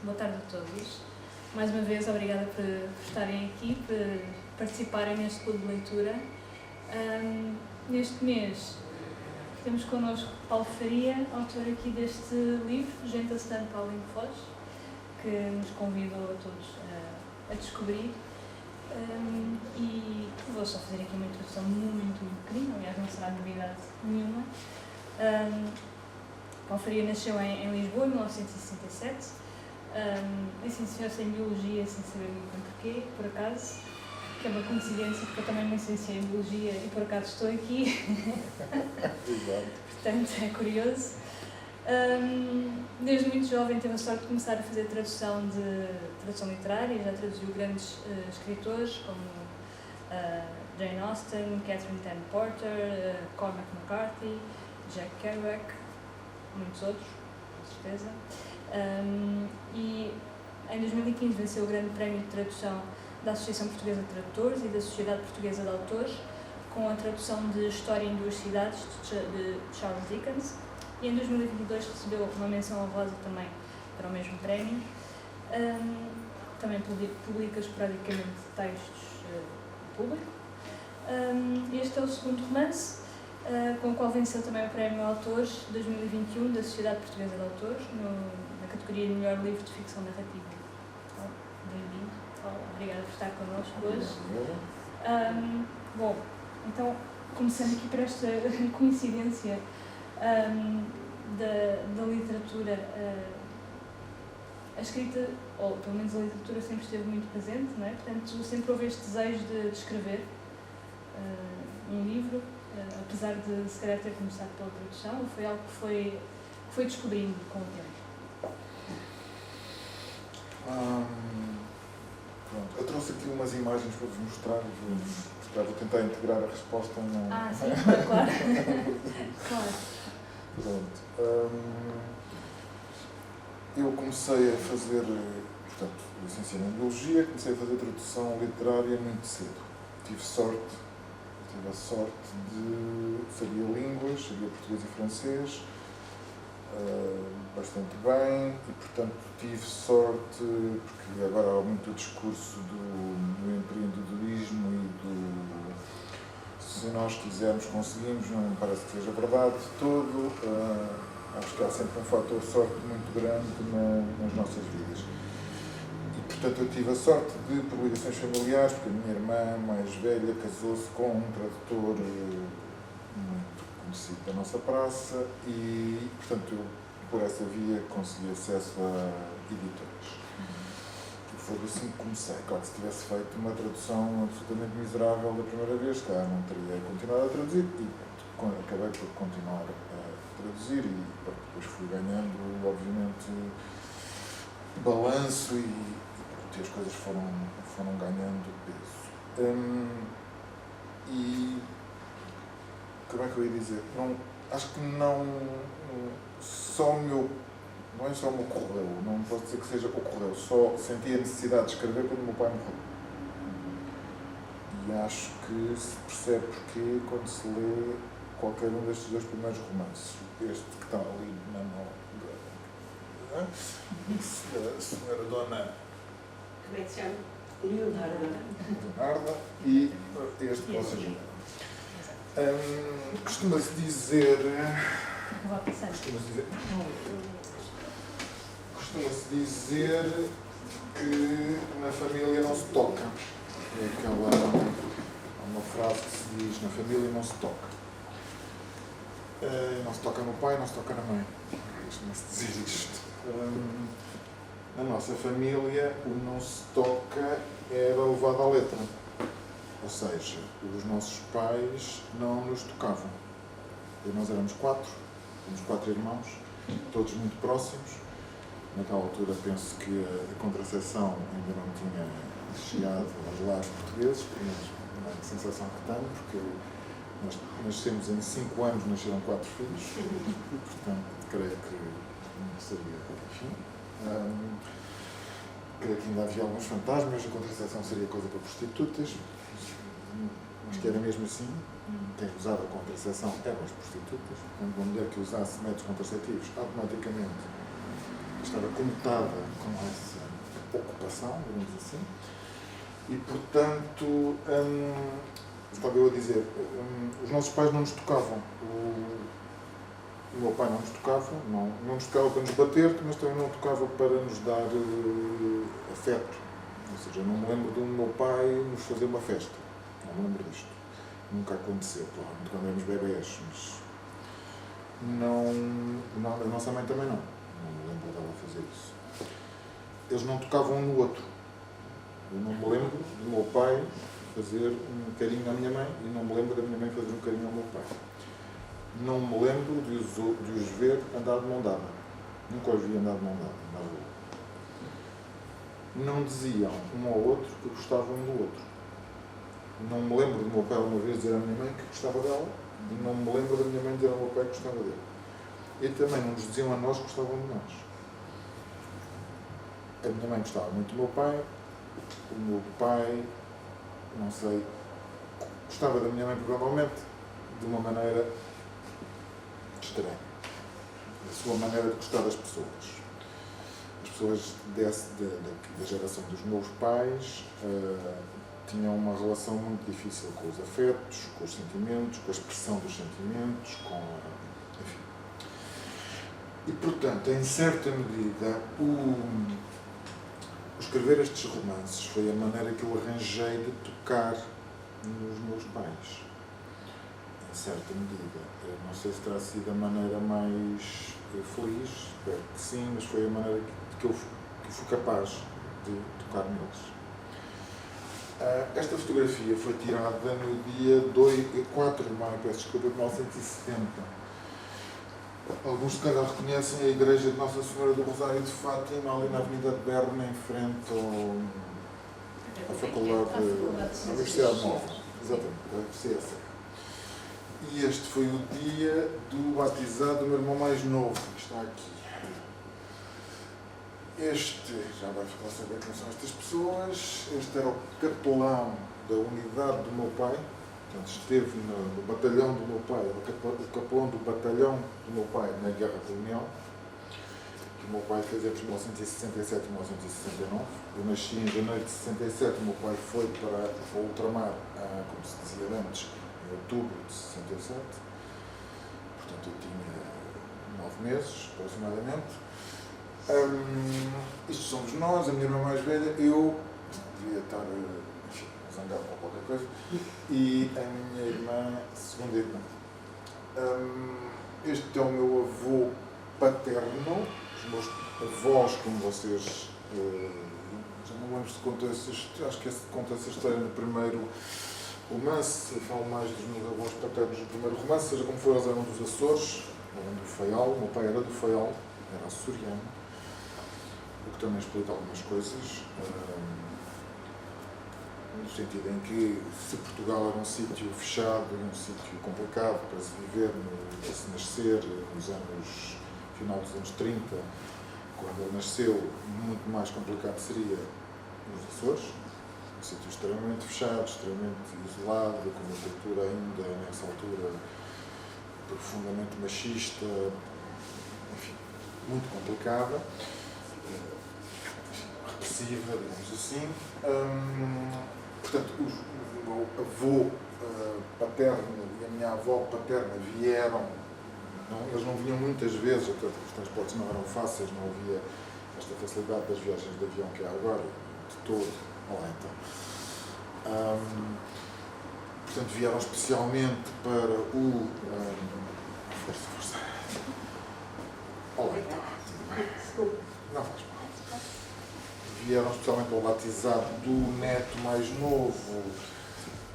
boa tarde a todos. Mais uma vez, obrigada por estarem aqui, por participarem neste clube de leitura. Neste mês temos connosco Paulo Faria, autor aqui deste livro, Gente a Sedã, Paulinho Foz, que nos convidou a todos a descobrir. E vou só fazer aqui uma introdução muito pequena, aliás não será novidade nenhuma. Paulo Faria nasceu em Lisboa em 1967, licenciou-se em Biologia sem saber muito bem porquê, por acaso, que é uma coincidência porque eu também me licenciei em Biologia e por acaso estou aqui. Portanto, é curioso. Desde muito jovem teve a sorte de começar a fazer tradução literária e já traduziu grandes escritores como Jane Austen, Catherine Tan Porter, Cormac McCarthy, Jack Kerouac, muitos outros, com certeza. E em 2015 venceu o Grande Prémio de Tradução da Associação Portuguesa de Tradutores e da Sociedade Portuguesa de Autores com a tradução de História em Duas Cidades de Charles Dickens. E em 2022 recebeu uma menção honrosa também para o mesmo prémio. Também publica esporadicamente textos públicos. Este é o segundo romance, com o qual venceu também o Prémio Autores 2021 da Sociedade Portuguesa de Autores, na categoria de Melhor Livro de Ficção Narrativa. Bem-vindo, Paulo. Obrigada por estar connosco hoje. Bom, então, começando aqui por esta coincidência da literatura, a escrita, ou pelo menos a literatura, sempre esteve muito presente, não é? Portanto, sempre houve este desejo de escrever um livro, apesar de se calhar ter começado pela tradução, ou foi algo que foi descobrindo com o tempo? Pronto. Eu trouxe aqui umas imagens para vos mostrar, vou tentar integrar a resposta. Sim, claro. Claro. Pronto. Eu comecei a fazer, portanto, licenciei em Biologia, comecei a fazer tradução literária muito cedo. Tive a sorte de saber línguas, sabia português e francês, bastante bem, e portanto tive sorte, porque agora há muito o discurso do empreendedorismo e do se nós quisermos conseguimos, não me parece que seja verdade de todo. Acho que há sempre um fator sorte muito grande nas nossas vidas. E, portanto, eu tive a sorte de, por ligações familiares, porque a minha irmã mais velha casou-se com um tradutor muito conhecido da nossa praça e, portanto, eu, por essa via, consegui acesso a editoras. E foi assim que comecei. Claro que se tivesse feito uma tradução absolutamente miserável da primeira vez, cá não teria continuado a traduzir e pronto, acabei por continuar a traduzir e depois fui ganhando, obviamente, balanço e as coisas foram ganhando peso. E como é que eu ia dizer? Acho que não é só me ocorreu, não posso dizer que seja ocorreu, só senti a necessidade de escrever quando o meu pai morreu. E acho que se percebe porque quando se lê qualquer um destes dois primeiros romances, este que está ali na mão da senhora Dona... Como é que se chama? Leonarda. E este que vocês leram. Costuma-se dizer que na família não se toca. É uma frase que se diz, na família não se toca. Não se toca no pai, não se toca na mãe. Costuma-se dizer isto. Na nossa família, o não se toca era levado à letra. Ou seja, os nossos pais não nos tocavam. E nós éramos quatro irmãos, todos muito próximos. Naquela altura penso que a contracepção ainda não tinha chegado aos lares portugueses, pelo menos a sensação que tenho, porque nós nascemos em 5 anos, nasceram 4 filhos, e portanto creio que não seria, enfim. Creio que ainda havia alguns fantasmas, a contracepção seria coisa para prostitutas, mas que era mesmo assim. Quem usava contracepção eram as prostitutas. Portanto, uma mulher que usasse métodos contraceptivos automaticamente estava conotada com essa ocupação, digamos assim, e portanto, estava eu a dizer, os nossos pais não nos tocavam. O meu pai não nos tocava, não nos tocava para nos bater, mas também não tocava para nos dar afeto. Ou seja, eu não me lembro do meu pai nos fazer uma festa. Não me lembro disto. Nunca aconteceu, provavelmente quando éramos bebés, mas não, a nossa mãe também não. Não me lembro dela fazer isso. Eles não tocavam um no outro. Eu não me lembro do meu pai fazer um carinho à minha mãe e não me lembro da minha mãe fazer um carinho ao meu pai. Não me lembro de os ver andar de mão dada. Nunca os vi andar de mão dada na rua. Não diziam um ao outro que gostavam um do outro. Não me lembro do meu pai uma vez dizer à minha mãe que gostava dela e não me lembro da minha mãe dizer ao meu pai que gostava dele. E também não nos diziam a nós que gostavam de nós. A minha mãe gostava muito do meu pai, o meu pai, não sei, gostava da minha mãe provavelmente de uma maneira estranha. A sua maneira de gostar das pessoas. As pessoas da geração dos meus pais tinham uma relação muito difícil com os afetos, com os sentimentos, com a expressão dos sentimentos, enfim. E, portanto, em certa medida, escrever estes romances foi a maneira que eu arranjei de tocar nos meus pais. Em certa medida. Eu não sei se terá sido a maneira mais feliz, espero que sim, mas foi a maneira que eu fui capaz de tocar neles. Esta fotografia foi tirada no dia 4 de maio, peço desculpa, de 1970. Alguns se calhar reconhecem a igreja de Nossa Senhora do Rosário de Fátima, ali na Avenida de Berna, em frente à Faculdade da Universidade Nova. Exatamente, deve ser essa. E este foi o dia do batizado do meu irmão mais novo, que está aqui. Este, já vai ficar a saber quem são estas pessoas, este era o capelão da unidade do meu pai, portanto esteve no batalhão do meu pai, o capelão do batalhão do meu pai na Guerra Colonial, que o meu pai fez entre 1967 e 1969. Eu nasci em janeiro de 67, o meu pai foi para o ultramar, como se dizia antes, em outubro de 67, portanto eu tinha 9 meses aproximadamente. Isto somos nós, a minha irmã mais velha, eu devia estar, enfim, zangado com qualquer coisa, e a minha irmã, segunda irmã. Este é o meu avô paterno, os meus avós, como vocês, já não lembro se conta acho que conta essa história no primeiro romance, eu falo mais dos meus avós paternos no primeiro romance, seja como for, eles eram dos Açores, eram do Faial, o meu pai era do Faial, era açoriano. O que também explica algumas coisas, no sentido em que se Portugal era um sítio fechado e um sítio complicado para se viver, para se nascer, nos anos, final dos anos 30, quando ele nasceu, muito mais complicado seria nos Açores, um sítio extremamente fechado, extremamente isolado, com uma cultura ainda, nessa altura, profundamente machista, enfim, muito complicada. Repressiva, digamos assim. Portanto, o meu avô paterno e a minha avó paterna vieram, eles não vinham muitas vezes, até porque os transportes não eram fáceis, não havia esta facilidade das viagens de avião que há agora, de todo. Olá, então. Portanto, vieram especialmente para o... Força. Olá, então. Desculpa. Não faz mal. Vieram especialmente ao batizado do neto mais novo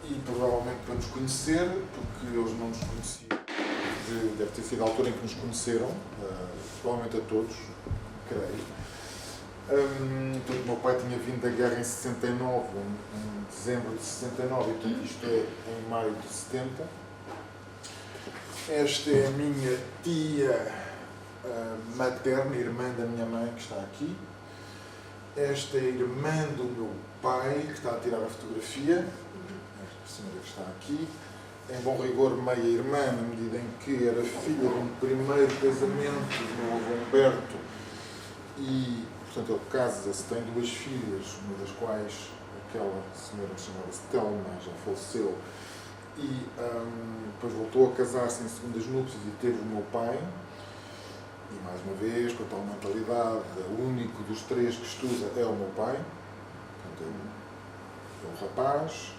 e provavelmente para nos conhecer, porque eles não nos conheciam. Deve ter sido a altura em que nos conheceram, provavelmente a todos, creio. Então, o meu pai tinha vindo da guerra em 69, em dezembro de 69, e portanto isto é em maio de 70. Esta é a minha tia materna, irmã da minha mãe, que está aqui. Esta é a irmã do meu pai, que está a tirar a fotografia, esta senhora que está aqui, em bom rigor meia-irmã, na medida em que era filha de um primeiro casamento do meu avô Humberto e, portanto, ele casa-se, tem 2 filhas, uma das quais aquela senhora que chamava-se Telma, já faleceu, e depois voltou a casar-se em segundas núpcias e teve o meu pai, e mais uma vez, com a tal mentalidade, o único dos 3 que estuda é o meu pai, portanto, é um rapaz,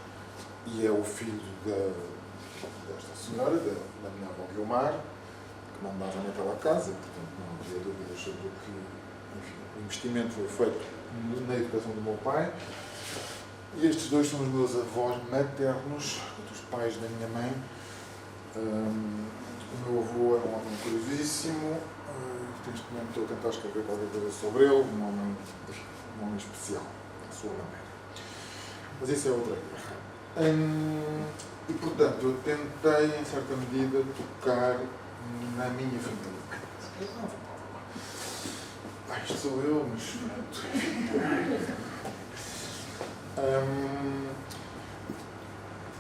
e é o filho desta senhora, da minha avó Guilmar, que mandava naquela casa, portanto não havia dúvidas sobre o que, enfim, o investimento foi feito na educação do meu pai. E estes 2 são os meus avós maternos, os pais da minha mãe. O meu avô era um homem curiosíssimo, neste momento estou a tentar escrever qualquer coisa sobre ele, um homem especial, à sua maneira. Mas isso é outra guerra. E, portanto, eu tentei, em certa medida, tocar na minha família. Isto sou eu, mas...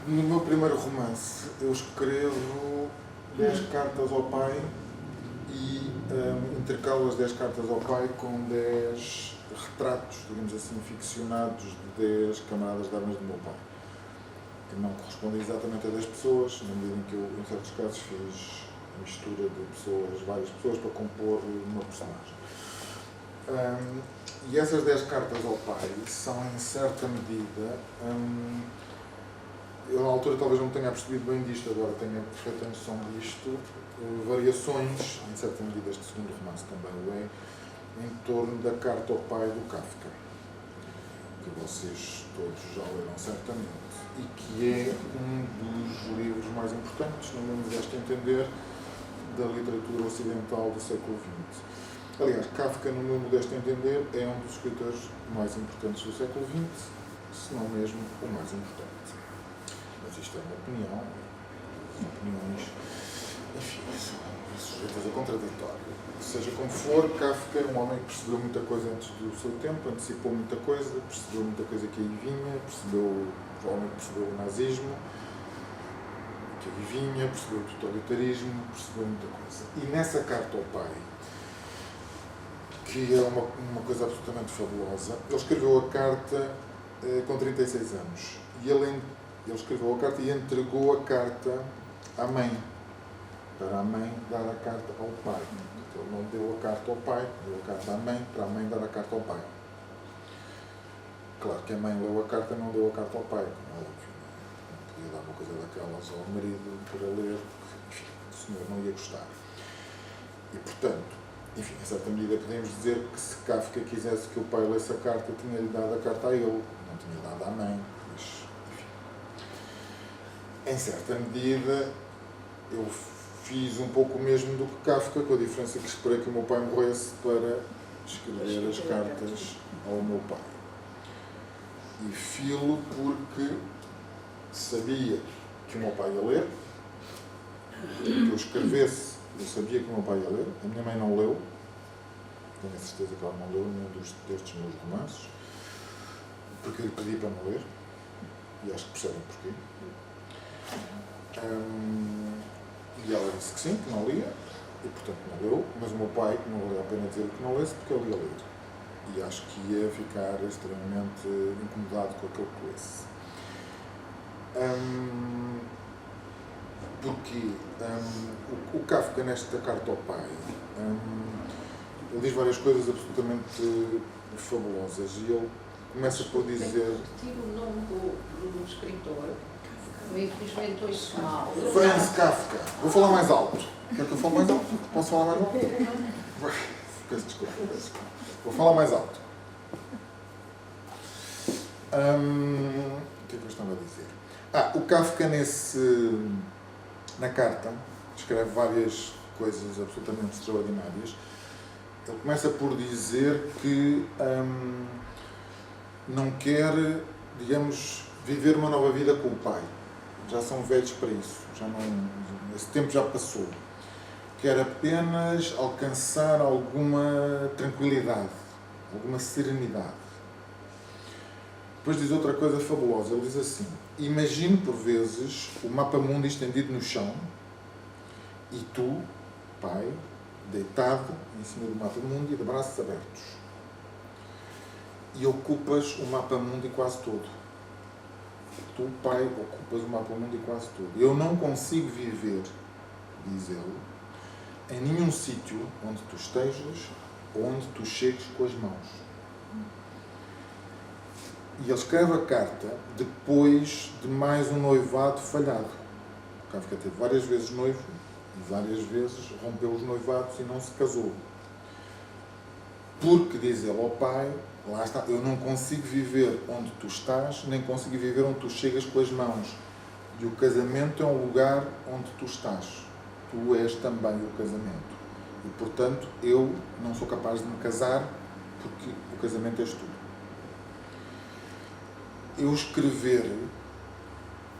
no meu primeiro romance, eu escrevo 10 cartas ao pai e intercalo as 10 cartas ao pai com 10 retratos, digamos assim, ficcionados de 10 camaradas de armas do meu pai. Que não correspondem exatamente a 10 pessoas, na medida em que eu, em certos casos, fiz a mistura de pessoas, várias pessoas, para compor uma personagem. E essas 10 cartas ao pai são, em certa medida, eu na altura talvez não tenha percebido bem disto, agora tenho a perfeita noção disto, variações, em certa medida este segundo romance também o é, em torno da carta ao pai do Kafka, que vocês todos já leram certamente, e que é um dos livros mais importantes, no meu modesto entender, da literatura ocidental do século XX. Aliás, Kafka, no meu modesto entender, é um dos escritores mais importantes do século XX, se não mesmo o mais importante. Mas isto é uma opinião, e opiniões, enfim, são sujeitas a contraditório. Seja como for, Kafka é um homem que percebeu muita coisa antes do seu tempo, antecipou muita coisa, percebeu muita coisa que aí vinha, provavelmente percebeu o nazismo, que aí vinha, percebeu o totalitarismo, percebeu muita coisa. E nessa carta ao pai, que é uma coisa absolutamente fabulosa, ele escreveu a carta com 36 anos. E ele escreveu a carta e entregou a carta à mãe, para a mãe dar a carta ao pai. Então, ele não deu a carta ao pai, deu a carta à mãe, para a mãe dar a carta ao pai. Claro que a mãe leu a carta e não deu a carta ao pai, como é óbvio. Não podia dar uma coisa daquelas ao marido para ler, porque, enfim, o senhor não ia gostar. E, portanto, enfim, em certa medida podemos dizer que se Kafka quisesse que o pai lesse a carta, tinha-lhe dado a carta a ele, não tinha dado à mãe. Mas, enfim. Em certa medida, eu fiz um pouco o mesmo do que Kafka, com a diferença que esperei que o meu pai morresse para escrever as cartas ao meu pai. E filo porque sabia que o meu pai ia ler, que eu escrevesse, eu sabia que o meu pai ia ler, a minha mãe não leu, tenho a certeza que ela não leu nenhum destes meus romances, porque eu lhe pedi para não ler, e acho que percebem porquê. E ela disse que sim, que não lia, e portanto não leu, mas o meu pai não valeu a pena dizer que não lesse, porque ele ia ler. E acho que ia ficar extremamente incomodado com aquilo que lesse. Porque o Kafka, nesta carta ao pai, ele diz várias coisas absolutamente fabulosas, e ele começa por dizer... Tira o nome do escritor, infelizmente ouço mal. Franz Kafka. Vou falar mais alto. Quer que eu fale mais alto? Posso falar mais alto? Peço desculpa. Vou falar mais alto. O que é que eu estava a dizer? O Kafka, na carta, escreve várias coisas absolutamente extraordinárias. Ele começa por dizer que não quer, digamos, viver uma nova vida com o pai. Já são velhos para isso. Esse tempo já passou. Quer apenas alcançar alguma tranquilidade, alguma serenidade. Depois diz outra coisa fabulosa. Ele diz assim: imagine por vezes o mapa mundo estendido no chão e tu, pai, deitado em cima do mapa mundi, de braços abertos. E ocupas o mapa mundi quase todo. Tu, pai, ocupas o mapa mundi quase todo. Eu não consigo viver, diz ele, em nenhum sítio onde tu estejas ou onde tu chegues com as mãos. E ele escreve a carta depois de mais um noivado falhado. O Kafka teve várias vezes noivo e várias vezes rompeu os noivados e não se casou. Porque, diz ele ao pai, lá está, eu não consigo viver onde tu estás, nem consigo viver onde tu chegas com as mãos. E o casamento é um lugar onde tu estás. Tu és também o casamento. E, portanto, eu não sou capaz de me casar porque o casamento és tu. Eu escrever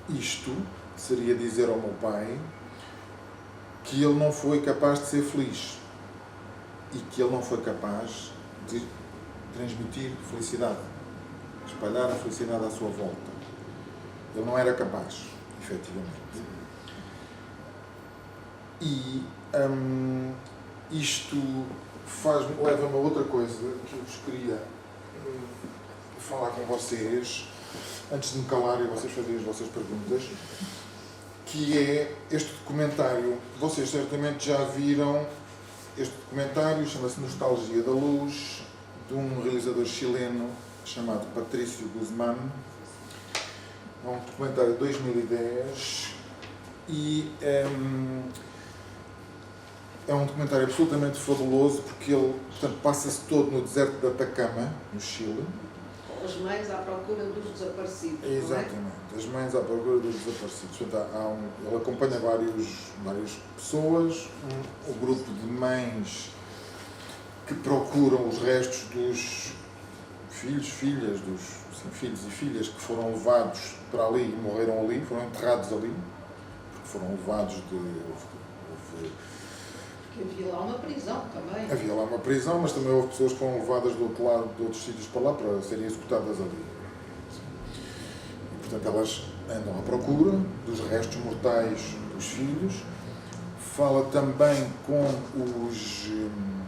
isto seria dizer ao meu pai que ele não foi capaz de ser feliz e que ele não foi capaz de transmitir felicidade, espalhar a felicidade à sua volta. Ele não era capaz, efetivamente. E isto leva-me a outra coisa que eu vos queria falar com vocês, antes de me calar e vocês fazerem as vossas perguntas, que é este documentário. Vocês certamente já viram este documentário, chama-se Nostalgia da Luz, de um realizador chileno chamado Patricio Guzmán. É um documentário de 2010 e é um documentário absolutamente fabuloso porque ele, portanto, passa-se todo no deserto de Atacama, no Chile. As mães à procura dos desaparecidos. Exatamente, não é? as mães à procura dos desaparecidos. Portanto, ele acompanha várias pessoas, um grupo de mães que procuram os restos dos filhos e filhas que foram levados para ali e morreram ali, foram enterrados ali, porque foram levados Porque havia lá uma prisão também. Havia lá uma prisão, mas também houve pessoas que foram levadas do outro lado, de outros sítios para lá, para serem executadas ali. E, portanto, elas andam à procura dos restos mortais dos filhos. Fala também com os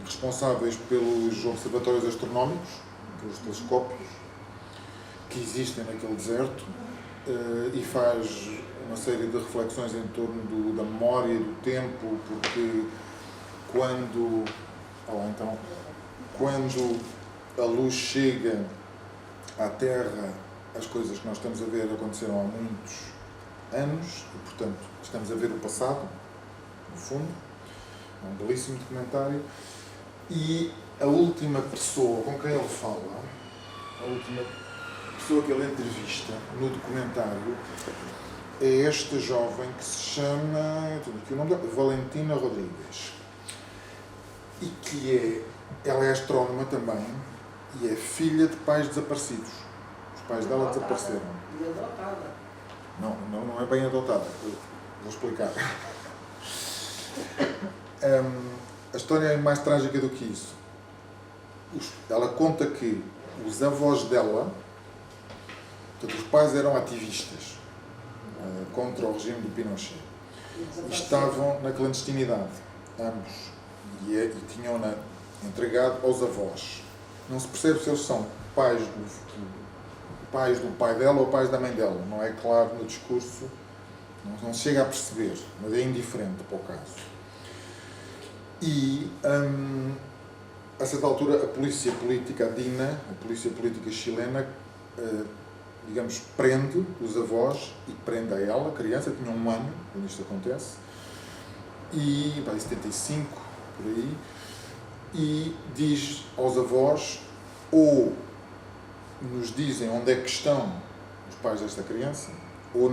responsáveis pelos observatórios astronómicos, pelos telescópios que existem naquele deserto, e faz uma série de reflexões em torno da memória e do tempo, porque quando a luz chega à Terra, as coisas que nós estamos a ver aconteceram há muitos anos e, portanto, estamos a ver o passado, no fundo. É um belíssimo documentário. E a última pessoa com quem ele fala, a última pessoa que ele entrevista no documentário, é esta jovem que se chama, tenho aqui o nome dela, Valentina Rodrigues. E que ela é astrónoma também e é filha de pais desaparecidos. Os pais dela desapareceram. E adotada. Não é bem adotada. Vou explicar. A história é mais trágica do que isso. Ela conta que os avós dela, portanto, os pais eram ativistas contra o regime do Pinochet. E estavam na clandestinidade, ambos. E tinham-na entregado aos avós. Não se percebe se eles são pais do pai dela ou pais da mãe dela. Não é claro no discurso, não se chega a perceber, mas é indiferente para o caso. E, a certa altura, a polícia política, a DINA, a polícia política chilena, digamos, prende os avós e prende a ela, a criança, tinha 1 ano quando isto acontece, e em 75, por aí, e diz aos avós, ou nos dizem onde é que estão os pais desta criança, ou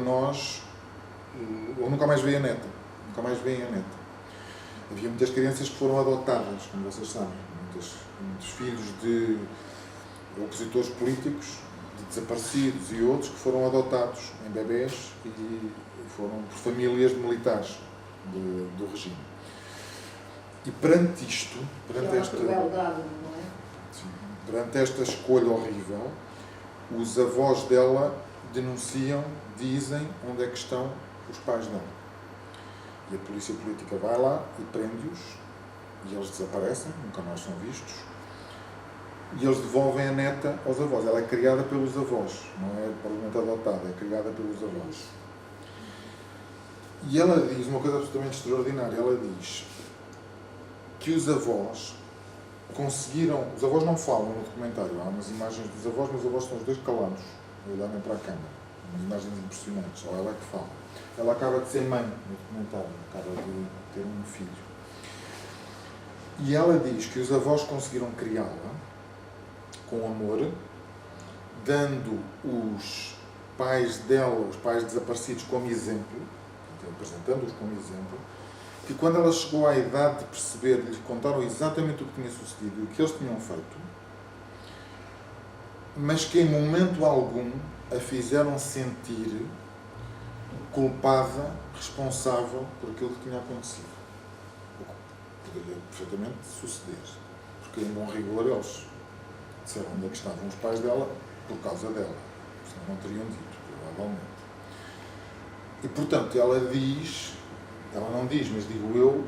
nunca mais veem a neta. Nunca mais veem a neta. Havia muitas crianças que foram adotadas, como vocês sabem. Muitos filhos de opositores políticos, de desaparecidos e outros que foram adotados em bebés e foram por famílias de militares do regime. E perante isto, perante esta escolha horrível, os avós dela denunciam, dizem onde é que estão os pais dela. E a polícia política vai lá e prende-os e eles desaparecem, nunca mais são vistos, e eles devolvem a neta aos avós. Ela é criada pelos avós, não é provavelmente adotada, é criada pelos avós. E ela diz uma coisa absolutamente extraordinária, ela diz que os avós conseguiram, os avós não falam no documentário, há umas imagens dos avós, mas os avós são os dois calados, olharem para a câmara, umas imagens impressionantes, só ela é que fala. Ela acaba de ser mãe no documentário, acaba de ter um filho. E ela diz que os avós conseguiram criá-la com amor, dando os pais dela, os pais desaparecidos, como exemplo, apresentando-os como exemplo, que quando ela chegou à idade de perceber, lhes contaram exatamente o que tinha sucedido e o que eles tinham feito, mas que em momento algum a fizeram sentir culpada, responsável por aquilo que tinha acontecido. O que poderia perfeitamente suceder. Porque, em bom rigor, eles disseram onde é que estavam os pais dela por causa dela. Senão não teriam dito, provavelmente. E, portanto, ela não diz, mas digo eu,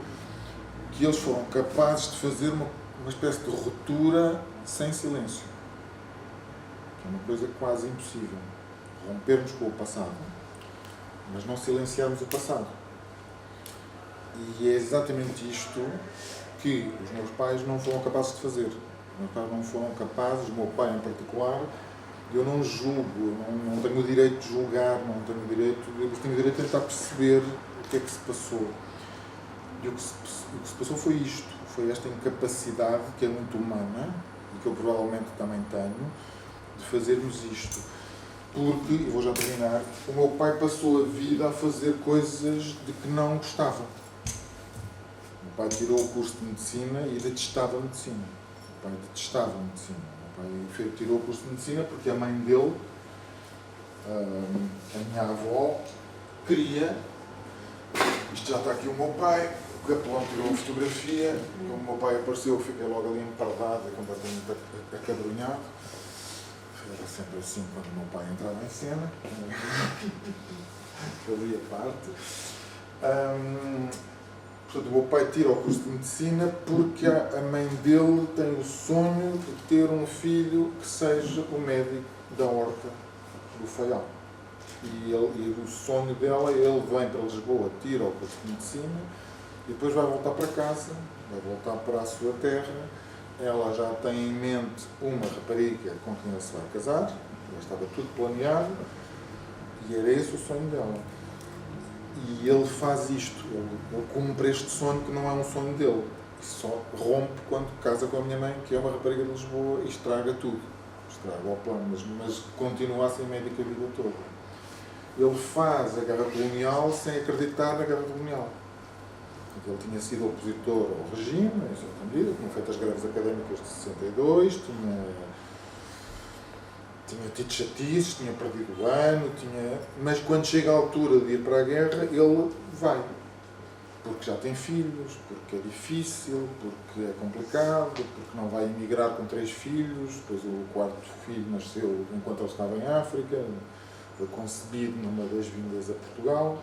que eles foram capazes de fazer uma espécie de ruptura sem silêncio. Que é uma coisa quase impossível. Rompermos com o passado, mas não silenciarmos o passado. E é exatamente isto que os meus pais não foram capazes de fazer. Os meus pais não foram capazes, o meu pai em particular, eu não julgo, eu não tenho o direito de julgar, eu tenho o direito de tentar perceber o que é que se passou. E o que se passou foi isto, foi esta incapacidade, que é muito humana, e que eu provavelmente também tenho, de fazermos isto. Porque, e vou já terminar, o meu pai passou a vida a fazer coisas de que não gostava. O meu pai tirou o curso de medicina e detestava a medicina. O meu pai detestava a medicina. O meu pai tirou o curso de medicina porque a mãe dele, a minha avó, queria. Isto já está aqui o meu pai, o capelão tirou uma fotografia, quando o meu pai apareceu eu fiquei logo ali empardado, completamente acabrunhado. Era sempre assim quando o meu pai entrava em cena, fazia parte. Portanto, o meu pai tira o curso de medicina porque a mãe dele tem o sonho de ter um filho que seja o médico da horta do Faial. E o sonho dela, ele vem para Lisboa, tira o curso de medicina e depois vai voltar para casa, vai voltar para a sua terra. Ela já tem em mente uma rapariga com quem ela se vai casar, já estava tudo planeado e era esse o sonho dela. E ele faz isto, ele cumpre este sonho que não é um sonho dele, que só rompe quando casa com a minha mãe, que é uma rapariga de Lisboa, e estraga tudo, estraga o plano, mas continua a ser médico a vida toda. Ele faz a guerra colonial sem acreditar na guerra colonial. Ele tinha sido opositor ao regime, em certa medida, tinha feito as greves académicas de 62, tinha tido chatices, tinha perdido o ano, mas quando chega a altura de ir para a guerra, ele vai. Porque já tem filhos, porque é difícil, porque é complicado, porque não vai emigrar com 3 filhos, depois o 4º filho nasceu enquanto ele estava em África, foi concebido numa das vindas a Portugal.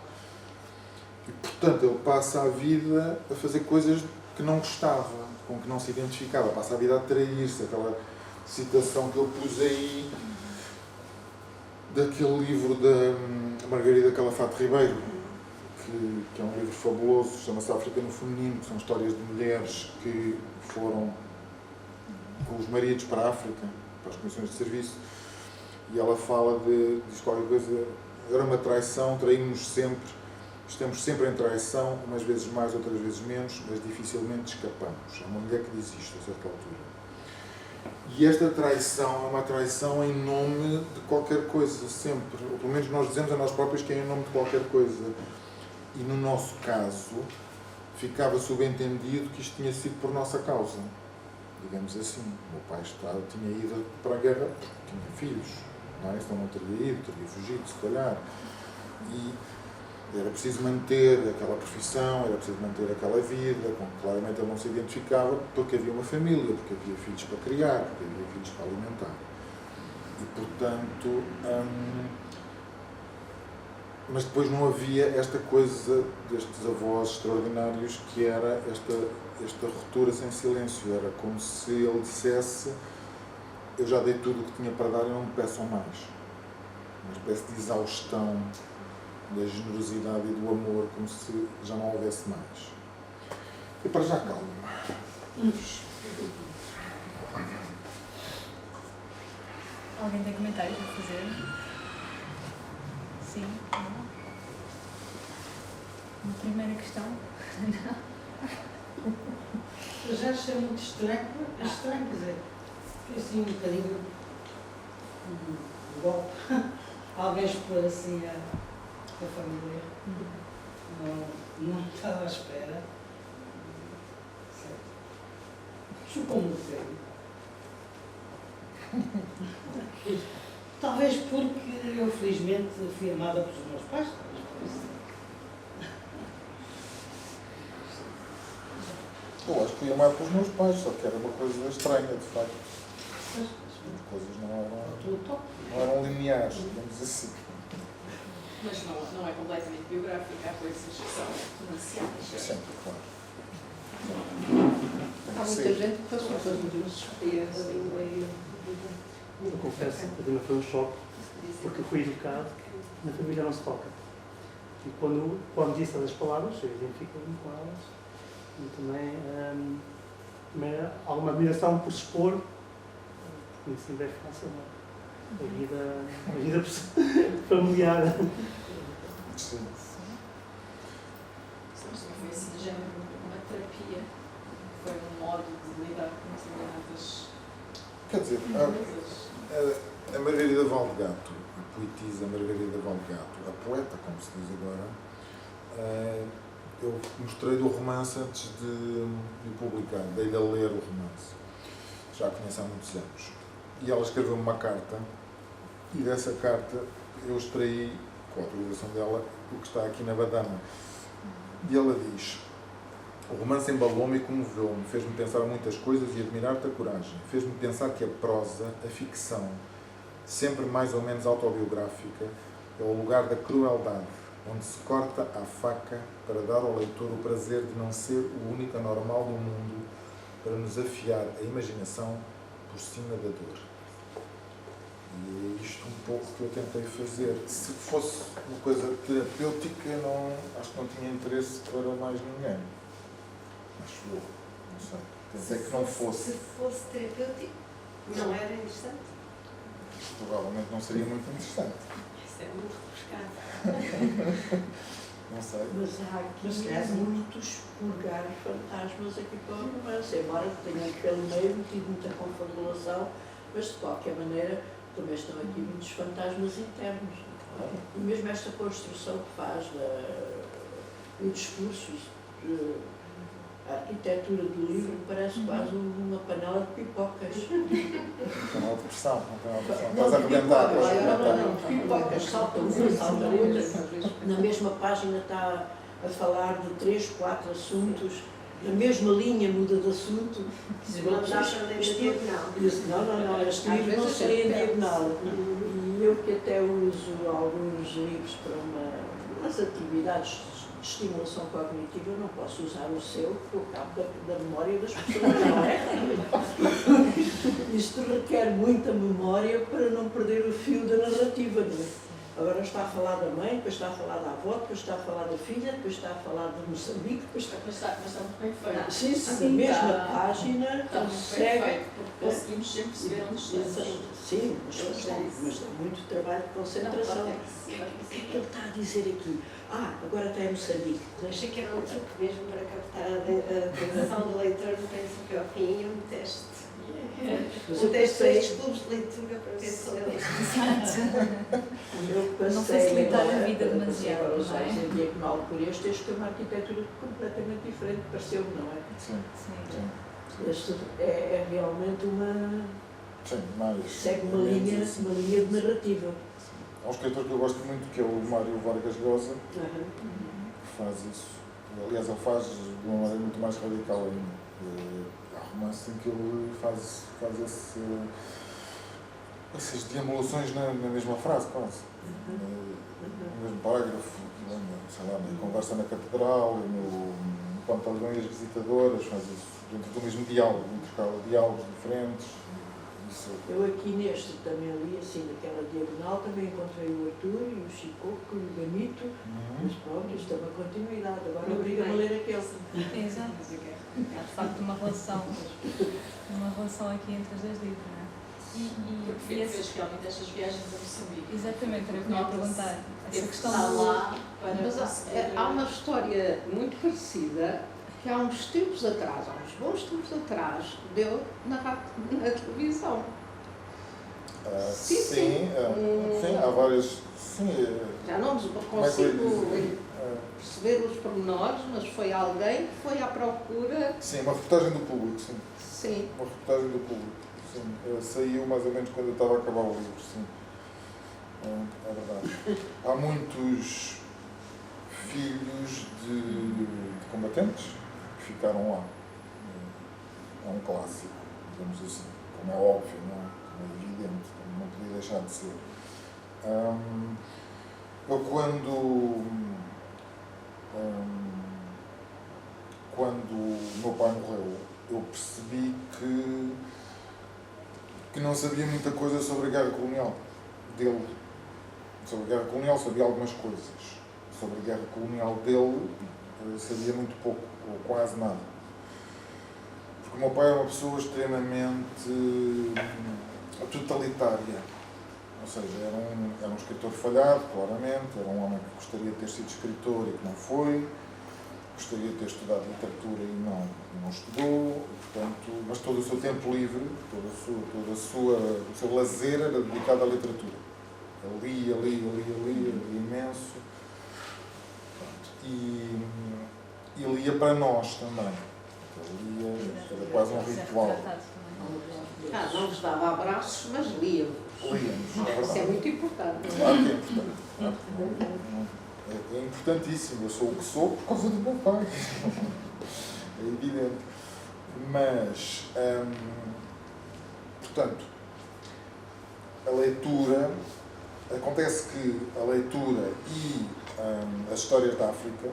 E, portanto, ele passa a vida a fazer coisas que não gostava, com que não se identificava. Passa a vida a trair-se. Aquela citação que eu pus aí daquele livro da Margarida Calafate Ribeiro, que é um livro fabuloso, chama-se África no Feminino, que são histórias de mulheres que foram com os maridos para a África, para as comissões de serviço, e ela fala diz qualquer coisa, era uma traição, traímos sempre, estamos sempre em traição, umas vezes mais, outras vezes menos, mas dificilmente escapamos. É uma mulher que diz isto a certa altura. E esta traição é uma traição em nome de qualquer coisa, sempre. Ou pelo menos nós dizemos a nós próprios que é em nome de qualquer coisa. E no nosso caso, ficava subentendido que isto tinha sido por nossa causa. Digamos assim. O meu pai tinha ido para a guerra porque tinha filhos. Não é? Então não teria ido, teria fugido, se calhar. E era preciso manter aquela profissão, era preciso manter aquela vida, com que claramente ele não se identificava, porque havia uma família, porque havia filhos para criar, porque havia filhos para alimentar. E, portanto, Mas depois não havia esta coisa destes avós extraordinários que era esta ruptura sem silêncio. Era como se ele dissesse: eu já dei tudo o que tinha para dar e não me peçam mais. Uma espécie de exaustão da generosidade e do amor, como se já não houvesse mais. E para já, calma. Alguém tem comentários a fazer? Sim? Não? Uma primeira questão? Não? Eu já achei muito estranho, quer dizer, foi assim um bocadinho golpe. Alguém expor assim a família. Não estava à espera. Chupou-me o bocadinho. Talvez porque eu, felizmente, fui amada pelos meus pais. Eu acho que fui amado pelos meus pais, só que era uma coisa estranha, de facto. As coisas não eram lineares, digamos assim. Mas não é completamente biográfica, há coisas que são denunciadas. Sempre, claro. Há muita gente que passou por isso. Eu confesso que para mim foi um choque, porque eu fui educado que na família não se toca. E quando disse essas palavras, eu identifico-me com elas. E também alguma admiração por se expor, porque nem sempre é fácil, não é? A vida familiar. Sim. Mas também foi assim de género uma terapia, foi um modo de lidar com determinadas Quer dizer, coisas. a Margarida Valdegato, a poetisa Margarida Valdegato, a poeta, como se diz agora, eu mostrei-lhe o romance antes de publicar, dei-lhe a ler o romance. Já a conheço há muitos anos. E ela escreveu-me uma carta, e dessa carta eu extraí, com a autorização dela, o que está aqui na Badama. E ela diz: o romance embalou-me e comoveu-me, fez-me pensar muitas coisas e admirar-te a coragem. Fez-me pensar que a prosa, a ficção, sempre mais ou menos autobiográfica, é o lugar da crueldade, onde se corta à faca para dar ao leitor o prazer de não ser o único anormal do mundo, para nos afiar a imaginação por cima da dor. E é isto um pouco que eu tentei fazer. Se fosse uma coisa terapêutica, acho que não tinha interesse para mais ninguém. Acho eu, não sei. Pensei que não fosse. Se fosse terapêutico, não era interessante? Provavelmente não seria muito interessante. Isso é muito refrescante. Não sei. Mas há aqui muitos purgar fantasmas aqui para o romance, embora tenha pelo meio tido muita confabulação, mas de qualquer maneira também estão aqui muitos fantasmas internos. E mesmo esta construção que faz o discurso, a arquitetura do livro parece quase uma panela de pipocas. Panela de pressão, não panela de pressão. Não, Estás a arrebentar. não, pipocas, saltam uma, saltam outra. Na mesma página está a falar de 3, 4 assuntos, na mesma linha muda de assunto. Não dá para ler Este diagonal. Não, este livro não seria em diagonal. E eu que até uso alguns livros para umas atividades de estimulação cognitiva, eu não posso usar o seu por causa da memória das pessoas, não é? Isto requer muita memória para não perder o fio da narrativa, não é? Agora está a falar da mãe, depois está a falar da avó, depois está a falar da filha, depois está a falar de Moçambique, depois está... Mas está muito bem feito. Sim, na mesma página Está muito bem consegue... feito, porque conseguimos sempre perceber onde estamos. Sim, mas tem muito trabalho de concentração. O que é que ele está a dizer aqui? Agora está em Moçambique. Achei que era um truque mesmo para captar a atenção do leitor do princípio ao fim e um teste. Mas Um teste destes clubes de leitura para ver se ele Não facilitar a vida demasiado, Agora os não é? olhos em diagonal por este é uma arquitetura completamente diferente, pareceu-me, não é? Sim, Sim. sim. Este é realmente Sim, mais. segue uma linha de narrativa. Há um escritor que eu gosto muito, que é o Mário Vargas Llosa, que faz isso. Aliás, ele faz de uma maneira muito mais radical ainda. Há romances em que ele faz essas deambulações na mesma frase, quase. No mesmo parágrafo, sei lá, na conversa na catedral, quando estão as visitadoras, faz isso dentro do mesmo diálogo, intercala diálogos diferentes. Isso. Eu aqui neste também ali, assim, naquela diagonal, também encontrei o Arthur e o Chicoco e o Benito, mas pronto, isto é uma continuidade, agora obriga-me a ler aquele. Exato. Há de facto uma relação aqui entre os dois livros, não é? Porque fez realmente estas viagens a Moçambique. Exatamente, era o que eu ia perguntar. Essa questão está do... lá para Mas conseguir- há uma história muito parecida que há uns tempos atrás, há uns bons tempos atrás, deu na televisão. Sim, sim. Sim, há várias. Sim, Já não como é que eu ia consigo dizer? perceber os pormenores, mas foi alguém que foi à procura. Sim, uma reportagem do público, sim. Sim. Uma reportagem do público, sim. Saiu mais ou menos quando eu estava a acabar o livro, sim. É verdade. Há muitos filhos de combatentes que ficaram lá. É um clássico, digamos assim. Como é óbvio, não é? Como é evidente, como não podia deixar de ser. Eu quando o meu pai morreu, eu percebi que não sabia muita coisa sobre a guerra colonial dele. Sobre a guerra colonial sabia algumas coisas. Sobre a guerra colonial dele sabia muito pouco, ou quase nada. Porque o meu pai era uma pessoa extremamente totalitária. Ou seja, era um escritor falhado, claramente, era um homem que gostaria de ter sido escritor e que não foi, gostaria de ter estudado literatura e não estudou, portanto, mas todo o seu tempo livre, todo o seu lazer era dedicado à literatura. Ele lia imenso. E lia para nós também. Ele lia, era quase um ritual. Não vos dava abraços, mas lia-vos. Líamos, Isso é muito importante. Claro que é importante. É importantíssimo. Eu sou o que sou por causa do meu pai. É evidente. Mas, portanto, a leitura, acontece que a leitura e as histórias da África,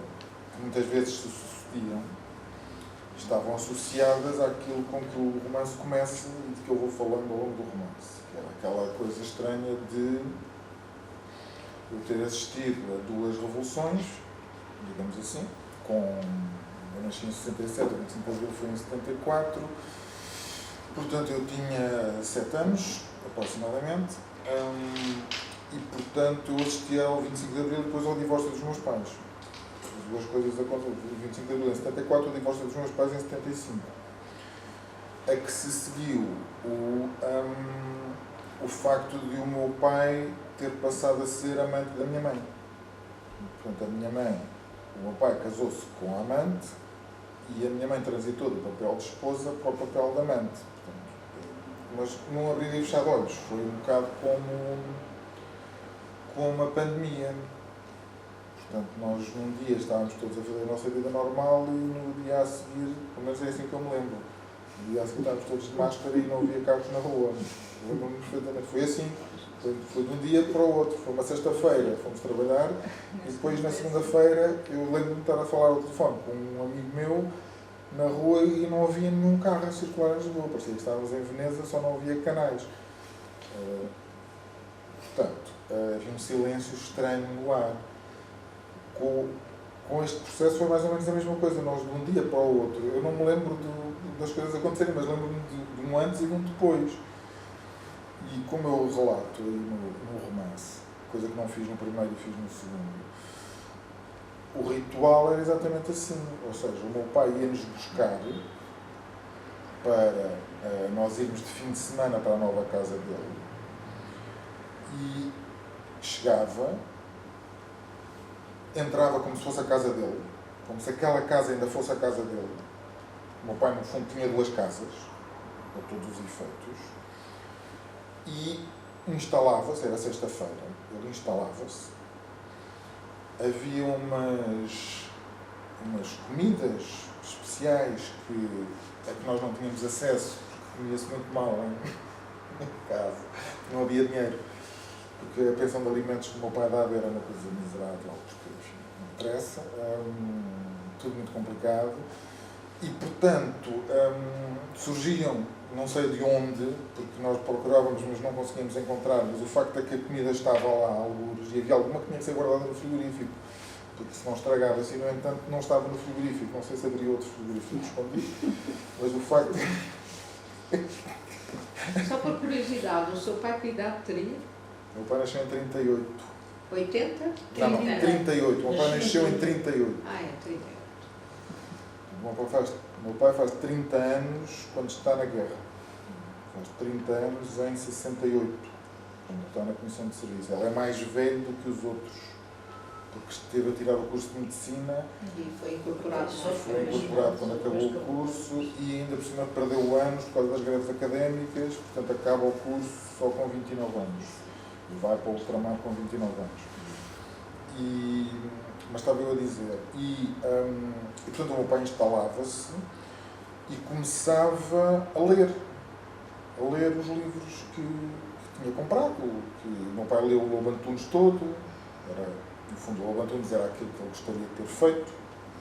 que muitas vezes se sucediam, estavam associadas àquilo com que o romance começa e de que eu vou falando ao longo do romance. Que era aquela coisa estranha de eu ter assistido a duas revoluções, digamos assim, eu nasci em 67, o 25 de abril foi em 74, portanto eu tinha 7 anos, aproximadamente, e portanto eu assistia ao 25 de abril e depois ao divórcio dos meus pais. As duas coisas aconteceram, o 25 de abril em 74, o divórcio dos meus pais em 75. A que se seguiu o facto de o meu pai ter passado a ser amante da minha mãe. Portanto, o meu pai casou-se com a amante e a minha mãe transitou do papel de esposa para o papel de amante. Portanto, mas não abrir e fechar de olhos, foi um bocado como uma pandemia. Portanto, nós num dia estávamos todos a fazer a nossa vida normal e no dia a seguir, pelo menos é assim que eu me lembro, no dia a seguir estávamos todos de máscara e não havia carros na rua. Lembro-me perfeitamente. Foi assim, foi de um dia para o outro. Foi uma sexta-feira, fomos trabalhar e depois na segunda-feira eu lembro-me de estar a falar ao telefone com um amigo meu na rua e não havia nenhum carro a circular em Lisboa. Parecia que estávamos em Veneza, só não havia canais. Portanto, havia um silêncio estranho no ar. Com este processo foi mais ou menos a mesma coisa. Nós, de um dia para o outro, eu não me lembro das coisas acontecerem, mas lembro-me de um antes e de um depois. E como eu relato aí no romance, coisa que não fiz no primeiro e fiz no segundo, o ritual era exatamente assim. Ou seja, o meu pai ia-nos buscar para nós irmos de fim de semana para a nova casa dele. E chegava, entrava como se fosse a casa dele, como se aquela casa ainda fosse a casa dele. O meu pai, no fundo, tinha 2 casas, para todos os efeitos, e instalava-se, era sexta-feira, ele instalava-se, havia umas comidas especiais a que nós não tínhamos acesso, porque comia-se muito mal em casa, não havia dinheiro. Porque a pensão de alimentos que o meu pai dava era uma coisa miserável, porque, enfim, não interessa, tudo muito complicado. E, portanto, surgiam, não sei de onde, porque nós procurávamos, mas não conseguíamos encontrar, mas o facto é que a comida estava lá, algures, e havia alguma que tinha que ser guardada no frigorífico, porque se não estragava-se, e, no entanto, não estava no frigorífico. Não sei se haveria outros frigoríficos escondidos, mas o facto é... Só por curiosidade, o seu pai que idade teria? O meu pai nasceu em 38. 80? Não, 38. O meu pai nasceu em 38. Ah, é 38. O meu pai faz 30 anos quando está na guerra. Faz 30 anos em 68, quando está na Comissão de Serviço. Ele é mais velho do que os outros, porque esteve a tirar o curso de Medicina E foi incorporado só foi incorporado quando acabou o curso e ainda por cima perdeu anos por causa das greves académicas, portanto acaba o curso só com 29 anos. E vai para o ultramar com 29 anos. Mas estava eu a dizer, portanto o meu pai instalava-se e começava a ler os livros que tinha comprado, que o meu pai leu o Lobo Antunes todo, no fundo o Lobo Antunes era aquilo que ele gostaria de ter feito,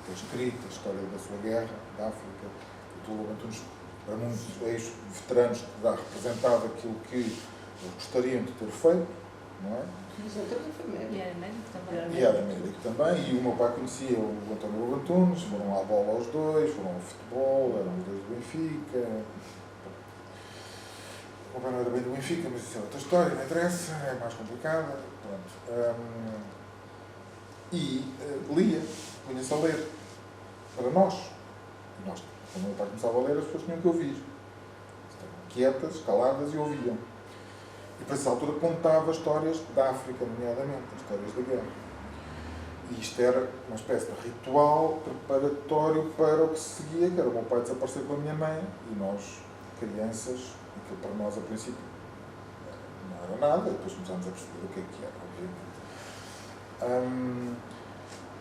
ter escrito a história da sua guerra, da África, e o Lobo Antunes, para muitos ex-veteranos, representava aquilo que eles gostariam de ter feito, não é? Mas eu também foi médico. E era médico também. E era médico também, e o meu pai conhecia o António Lobo Antunes, foram à bola aos dois, foram ao futebol, eram os dois do Benfica. O meu pai não era bem do Benfica, mas isso é outra história, não interessa, é mais complicada. Pronto. Lia, punha-se a ler, para nós. E nós, quando o meu pai começava a ler, as pessoas tinham que ouvir. Estavam quietas, caladas e ouviam. E para essa altura contava histórias da África, nomeadamente, histórias da guerra. E isto era uma espécie de ritual preparatório para o que se seguia, que era o meu pai desaparecer com a minha mãe, e nós, crianças, aquilo para nós a princípio não era nada, depois começámos a perceber o que era, obviamente.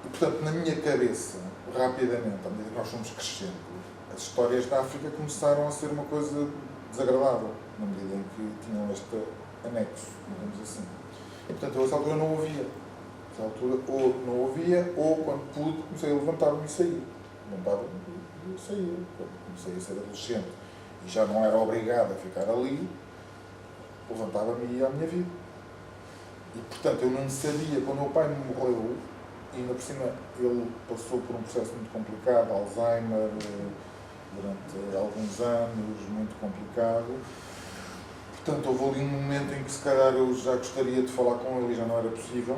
E portanto, na minha cabeça, rapidamente, à medida que nós fomos crescendo, as histórias da África começaram a ser uma coisa desagradável, na medida em que tinham este anexo, digamos assim. E, portanto, eu, a essa altura, não ouvia. Nessa altura, ou não ouvia, ou, quando pude, comecei a levantar-me e sair. Levantava-me e saía. Quando comecei a ser adolescente e já não era obrigado a ficar ali, levantava-me e ia à minha vida. E, portanto, eu não sabia, quando o meu pai me morreu, e ainda por cima ele passou por um processo muito complicado, Alzheimer, durante alguns anos, muito complicado. Portanto, houve ali um momento em que se calhar eu já gostaria de falar com ele e já não era possível.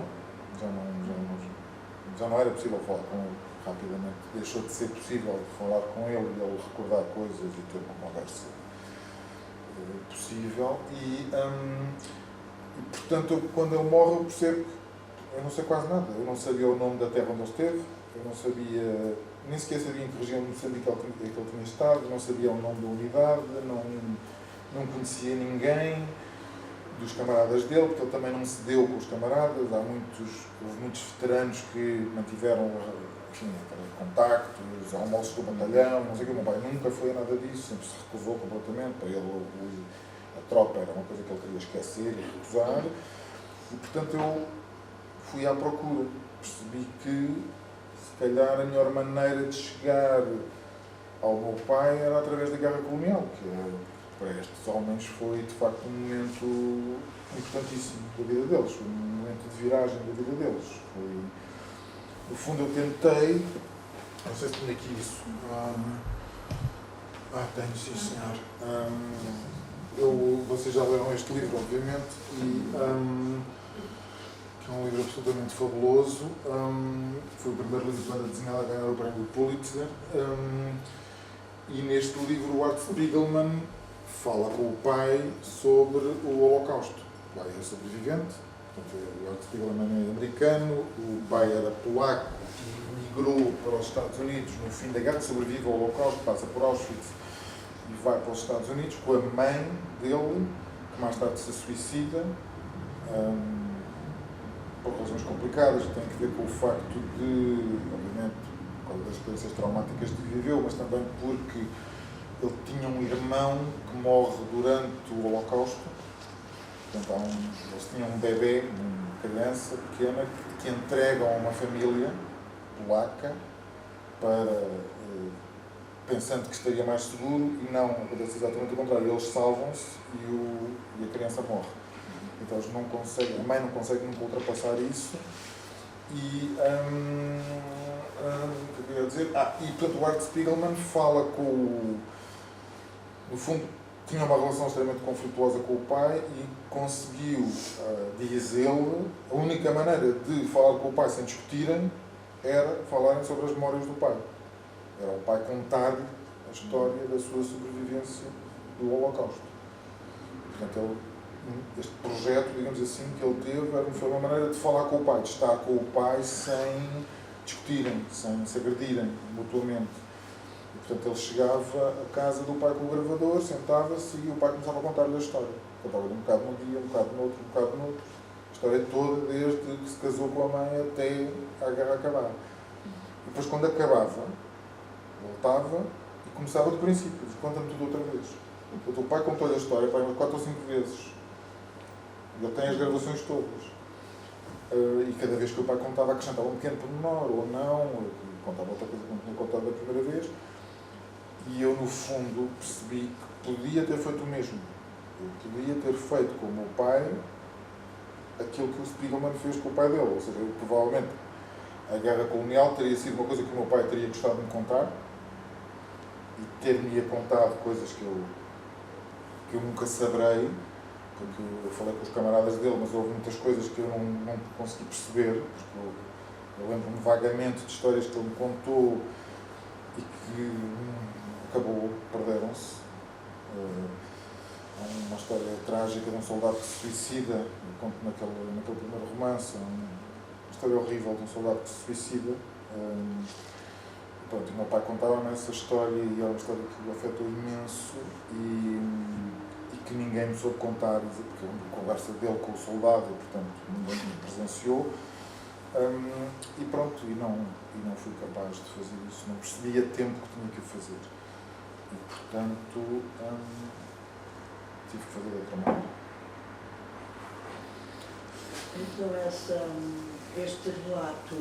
Já não era possível falar com ele rapidamente. Deixou de ser possível falar com ele e ele recordar coisas e ter uma conversa possível. E portanto, quando ele morre, eu percebo que eu não sei quase nada. Eu não sabia o nome da terra onde ele esteve, eu não sabia, nem sequer sabia em que região de Moçambique ele tinha estado, não sabia o nome da unidade, não conhecia ninguém dos camaradas dele, porque ele também não se deu com os camaradas. Houve muitos veteranos que mantiveram, enfim, contactos, almoços do batalhão, não sei o que. O meu pai nunca foi a nada disso, sempre se recusou completamente. Para ele, a tropa era uma coisa que ele queria esquecer e recusar. E, portanto, eu fui à procura. Percebi que, se calhar, a melhor maneira de chegar ao meu pai era através da guerra colonial, que para estes homens foi, de facto, um momento importantíssimo da vida deles, foi um momento de viragem da vida deles. No fundo, eu tentei, não sei se tenho aqui isso, tenho, sim, senhor. Vocês já leram este livro, obviamente, e que é um livro absolutamente fabuloso. Foi o primeiro livro de banda desenhada a ganhar o prémio Pulitzer. E neste livro, o Art Spiegelman fala com o pai sobre o Holocausto. O pai é sobrevivente, portanto, o Art Spiegelman é americano, o pai era polaco e migrou para os Estados Unidos no fim da guerra, sobrevive ao Holocausto, passa por Auschwitz e vai para os Estados Unidos com a mãe dele, que mais tarde se suicida, por razões complicadas, que têm a ver com o facto de, obviamente, por causa das experiências traumáticas que viveu, mas também porque ele tinha um irmão que morre durante o Holocausto, Portanto, eles tinham um bebê, uma criança pequena, que entregam a uma família polaca para, pensando que estaria mais seguro, e não, acontece exatamente o contrário. Eles salvam-se e a criança morre. Então eles não conseguem, a mãe não consegue nunca ultrapassar isso. E o que eu queria dizer? E portanto o Art Spiegelman fala com no fundo, tinha uma relação extremamente conflituosa com o pai e conseguiu, diz ele, a única maneira de falar com o pai sem discutirem era falarem sobre as memórias do pai. Era o pai contar-lhe a história da sua sobrevivência do Holocausto. Portanto, este projeto, digamos assim, que ele teve foi uma maneira de falar com o pai, de estar com o pai sem discutirem, sem se agredirem mutuamente. E, portanto, ele chegava à casa do pai com o gravador, sentava-se e o pai começava a contar-lhe a história. Contava-lhe um bocado num dia, um bocado no outro, um bocado no outro. A história toda, desde que se casou com a mãe até a guerra acabar. E depois, quando acabava, voltava e começava do princípio. Conta-me tudo outra vez. Portanto, o pai contou-lhe a história, pai, 4 ou 5 vezes. Ele tem as gravações todas. E cada vez que o pai contava, acrescentava um pequeno pormenor, ou não, contava outra coisa que não tinha contado da primeira vez. E eu, no fundo, percebi que podia ter feito o mesmo. Eu podia ter feito com o meu pai aquilo que o Spiegelman fez com o pai dele. Ou seja, provavelmente a guerra colonial teria sido uma coisa que o meu pai teria gostado de me contar e ter-me contado coisas que eu nunca saberei, porque eu falei com os camaradas dele, mas houve muitas coisas que eu não consegui perceber, porque eu lembro-me vagamente de histórias que ele me contou e que acabou, perderam-se. Há uma história trágica de um soldado que se suicida, eu conto naquele primeiro romance, uma história horrível de um soldado que se suicida. Pronto, o meu pai contava-me essa história e era uma história que o afetou imenso e que ninguém me soube contar, porque a conversa dele com o soldado, portanto, ninguém me presenciou. E pronto, e não fui capaz de fazer isso, não percebi a tempo que tinha que o fazer. E, portanto, tive que fazer de outra maneira. Então, este relato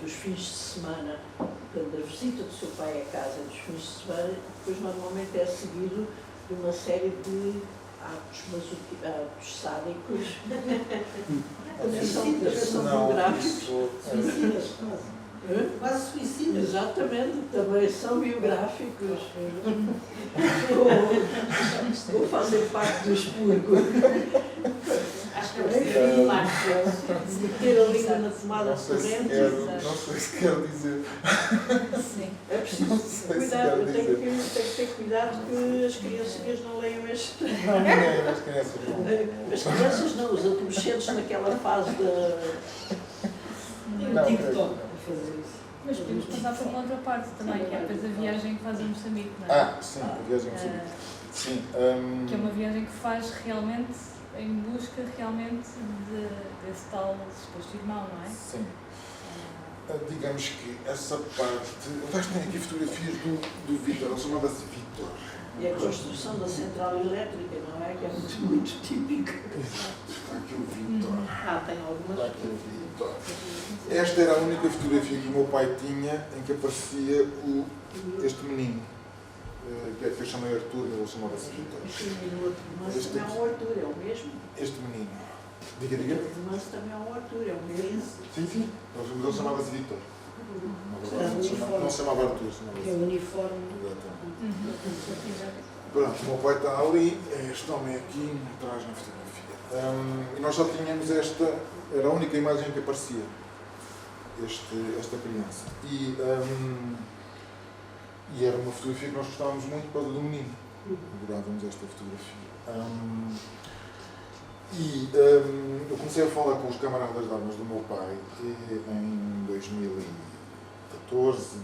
dos fins de semana, da visita do seu pai à casa dos fins de semana, depois normalmente é seguido de uma série de atos sádicos, são biográficos. Suicidas, quase suicidas. Exatamente, também são biográficos. Ou fazem parte do expurgo. Acho que é preciso falar. Meter a língua na tomada Não sei se quero dizer. Sim. É preciso cuidar, eu tenho que ter cuidado que as crianças não leiam este. Não, as crianças não. As crianças não, os adolescentes naquela fase da. Não, TikTok a fazer isso. Mas podemos passar para uma outra parte também, que é depois a viagem que faz a Moçambique, não é? sim, a viagem a Moçambique. Sim. Que é uma viagem que faz realmente em busca desse tal suposto irmão, não é? Sim. Digamos que essa parte. Vocês têm aqui fotografias do Vítor, ele chamava-se Vítor. E a construção da central elétrica, não é? Que é muito típico. Está aqui o Vítor. Tem algumas. Está aqui o Vítor. Esta era a única fotografia que o meu pai tinha em que aparecia este menino. Que eu chamei Arthur, ele chamava-se Vítor. No outro romance também é um Arthur, é o mesmo. Este menino. No outro romance também é um Arthur, é o mesmo. Sim. Ele chamava-se Vítor. Não se chamava Arthur, Que é o uniforme. Pronto, o meu pai está ali, este homem aqui atrás na fotografia. E nós só tínhamos esta, era a única imagem que aparecia, esta criança. E era uma fotografia que nós gostávamos muito por causa do menino. Adorávamos esta fotografia. Eu comecei a falar com os camaradas de armas do meu pai em 2014,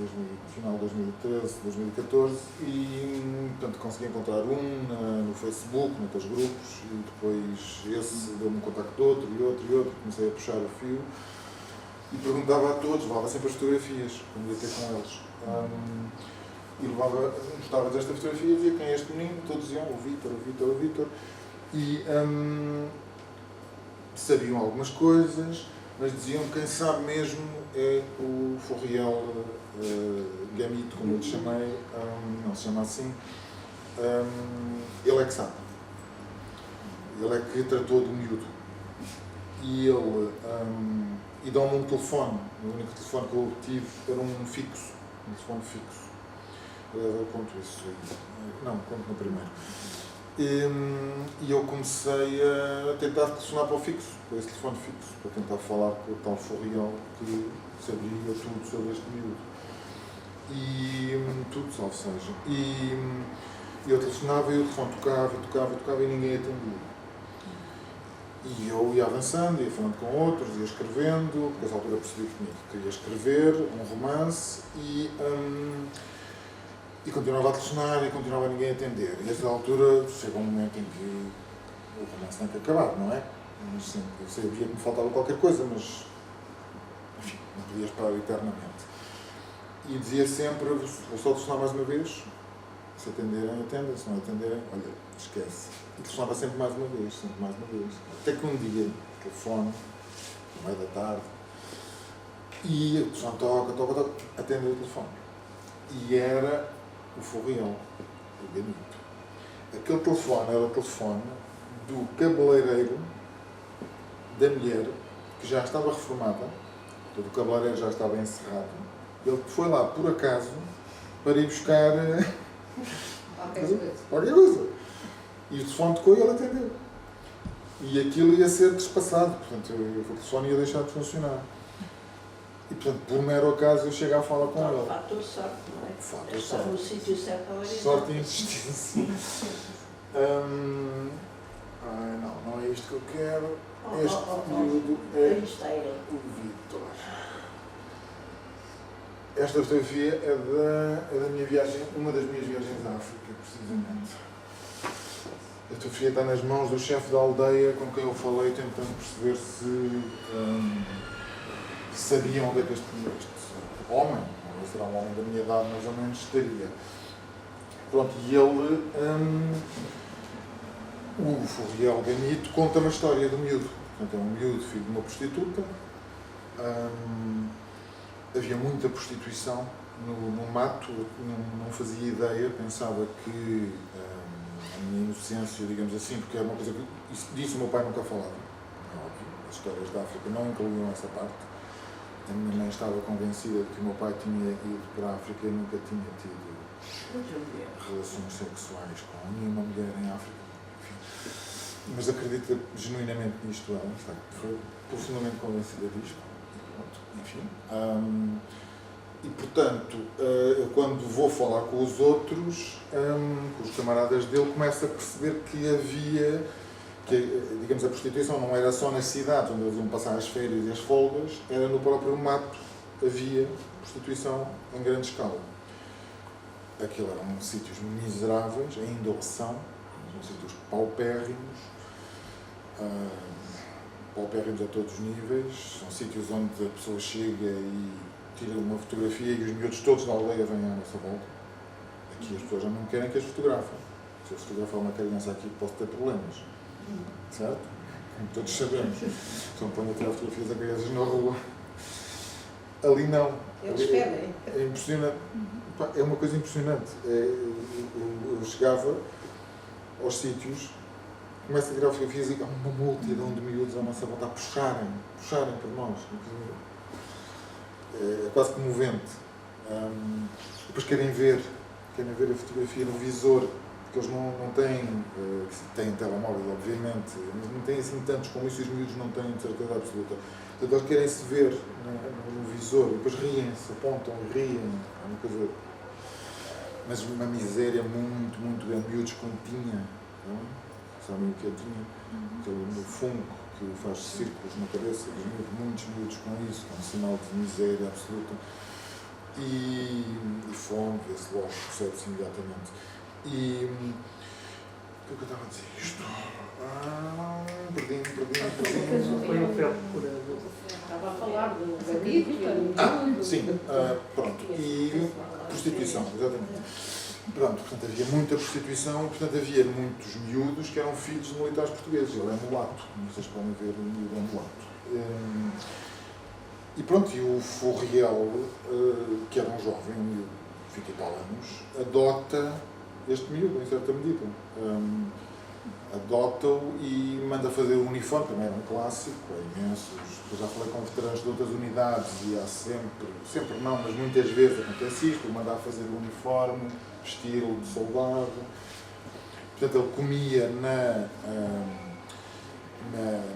final de 2013, 2014 e portanto consegui encontrar no Facebook, naqueles grupos e depois esse deu-me um contacto de outro e outro, comecei a puxar o fio e perguntava a todos, levava sempre as fotografias, quando ia ter com eles. E mostrava-lhes esta fotografia e dizia quem é este menino, todos diziam o Vítor. E sabiam algumas coisas, mas diziam que quem sabe mesmo é o Furriel Gamito, como eu lhe chamei, não se chama assim. Ele é que sabe. Ele é que tratou do miúdo. E ele... e dão-me um telefone. O único telefone que eu tive era um fixo. Um telefone fixo. Eu conto isso. Não, conto no primeiro. E eu comecei a tentar telefonar para o fixo, para esse telefone fixo, para tentar falar com o tal Furriel que sabia tudo sobre este miúdo. E tudo, salvo seja. E eu telefonava e o telefone tocava e ninguém atendia. E eu ia avançando, ia falando com outros, ia escrevendo, porque a essa altura percebi que queria escrever um romance e continuava a telefonar e continuava ninguém a atender. E a essa altura chegou um momento em que o romance tem que acabar, não é? Mas, eu sabia que me faltava qualquer coisa, mas enfim, não podia esperar eternamente. E dizia sempre, vou só telefonar mais uma vez, se atenderem, atendem, se não atenderem, olha, esquece. E telefonava sempre mais uma vez. Até que um dia, telefone, no meio da tarde, e o telefone toca, atendeu o telefone. E era o Furriel, o Gamito. Aquele telefone era o telefone do cabeleireiro da mulher, que já estava reformada, todo o cabeleireiro já estava encerrado. Ele foi lá, por acaso, para ir buscar qualquer coisa. E o telefone tocou e ele atendeu. E aquilo ia ser despassado, portanto, o telefone ia deixar de funcionar. E, portanto, por mero acaso, eu chego a falar com ele. Fator sorte, não é? Fator Está sorte. no sítio certo a hora. Sorte e insistência. Não é isto que eu quero. Este miúdo é Aí está ele. o Vítor. Esta fotografia é da minha viagem, uma das minhas viagens à África, precisamente. A fotografia está nas mãos do chefe da aldeia com quem eu falei, tentando perceber se sabiam onde é que este homem, ou será um homem da minha idade mais ou menos, estaria. Pronto, e ele, o Furriel Gamito, conta uma história do miúdo. Portanto, é um miúdo, filho de uma prostituta. Havia muita prostituição no mato, não fazia ideia, pensava que a minha inocência, digamos assim, porque era uma coisa que disso o meu pai nunca falava. É óbvio, as histórias da África não incluíam essa parte. A minha mãe estava convencida de que o meu pai tinha ido para a África e nunca tinha tido relações sexuais com nenhuma mulher em África. Enfim. Mas acredita genuinamente nisto, ela foi profundamente convencida disto. Enfim, e portanto, quando vou falar com os outros, com os camaradas dele, começo a perceber que havia, digamos, a prostituição não era só nas cidades onde eles iam passar as férias e as folgas, era no próprio mato, havia prostituição em grande escala. Aquilo eram sítios miseráveis, ainda o são sítios paupérrimos, paupérrimos a todos os níveis, são sítios onde a pessoa chega e tira uma fotografia e os miúdos todos da aldeia vêm à nossa volta. Aqui as pessoas já não querem que as fotografem. Se eu fotografar uma criança aqui, posso ter problemas. Certo? Como todos sabemos. Então ponho a tirar fotografias a crianças na rua. Ali não. Eles pedem. É impressionante. É uma coisa impressionante. Eu chegava aos sítios, começo a tirar fotografias e há uma multidão de miúdos à nossa volta a puxarem por nós. É quase comovente. Depois querem ver a fotografia no visor, porque eles não têm telemóveis, obviamente, mas não têm assim tantos como isso, e os miúdos não têm de certeza absoluta. Portanto, eles querem se ver no visor, e depois riem-se, apontam e riem. É uma coisa... Mas uma miséria muito, muito grande. Miúdos com tinha, sabem o que é tinha? No fungo, que faz círculos na cabeça, muitos miúdos com isso, com um sinal de miséria absoluta. E fome, vê-se logo, percebe-se imediatamente. E o que é que eu estava a dizer isto? Perdi. Foi o fel. Estava a falar do Gamito. Sim, pronto. E prostituição, exatamente. Pronto, portanto havia muita prostituição, portanto havia muitos miúdos que eram filhos de militares portugueses. Ele é mulato, vocês podem ver, o miúdo é mulato. E pronto, e o Furriel, que era um jovem, um miúdo de 20 e tal anos, adota este miúdo, em certa medida. Adota-o e manda fazer o uniforme, também era um clássico, é imenso. Eu já falei com veteranos de outras unidades e há sempre não, mas muitas vezes acontece isto, mandar fazer o uniforme, vesti-lo de soldado. Portanto, ele comia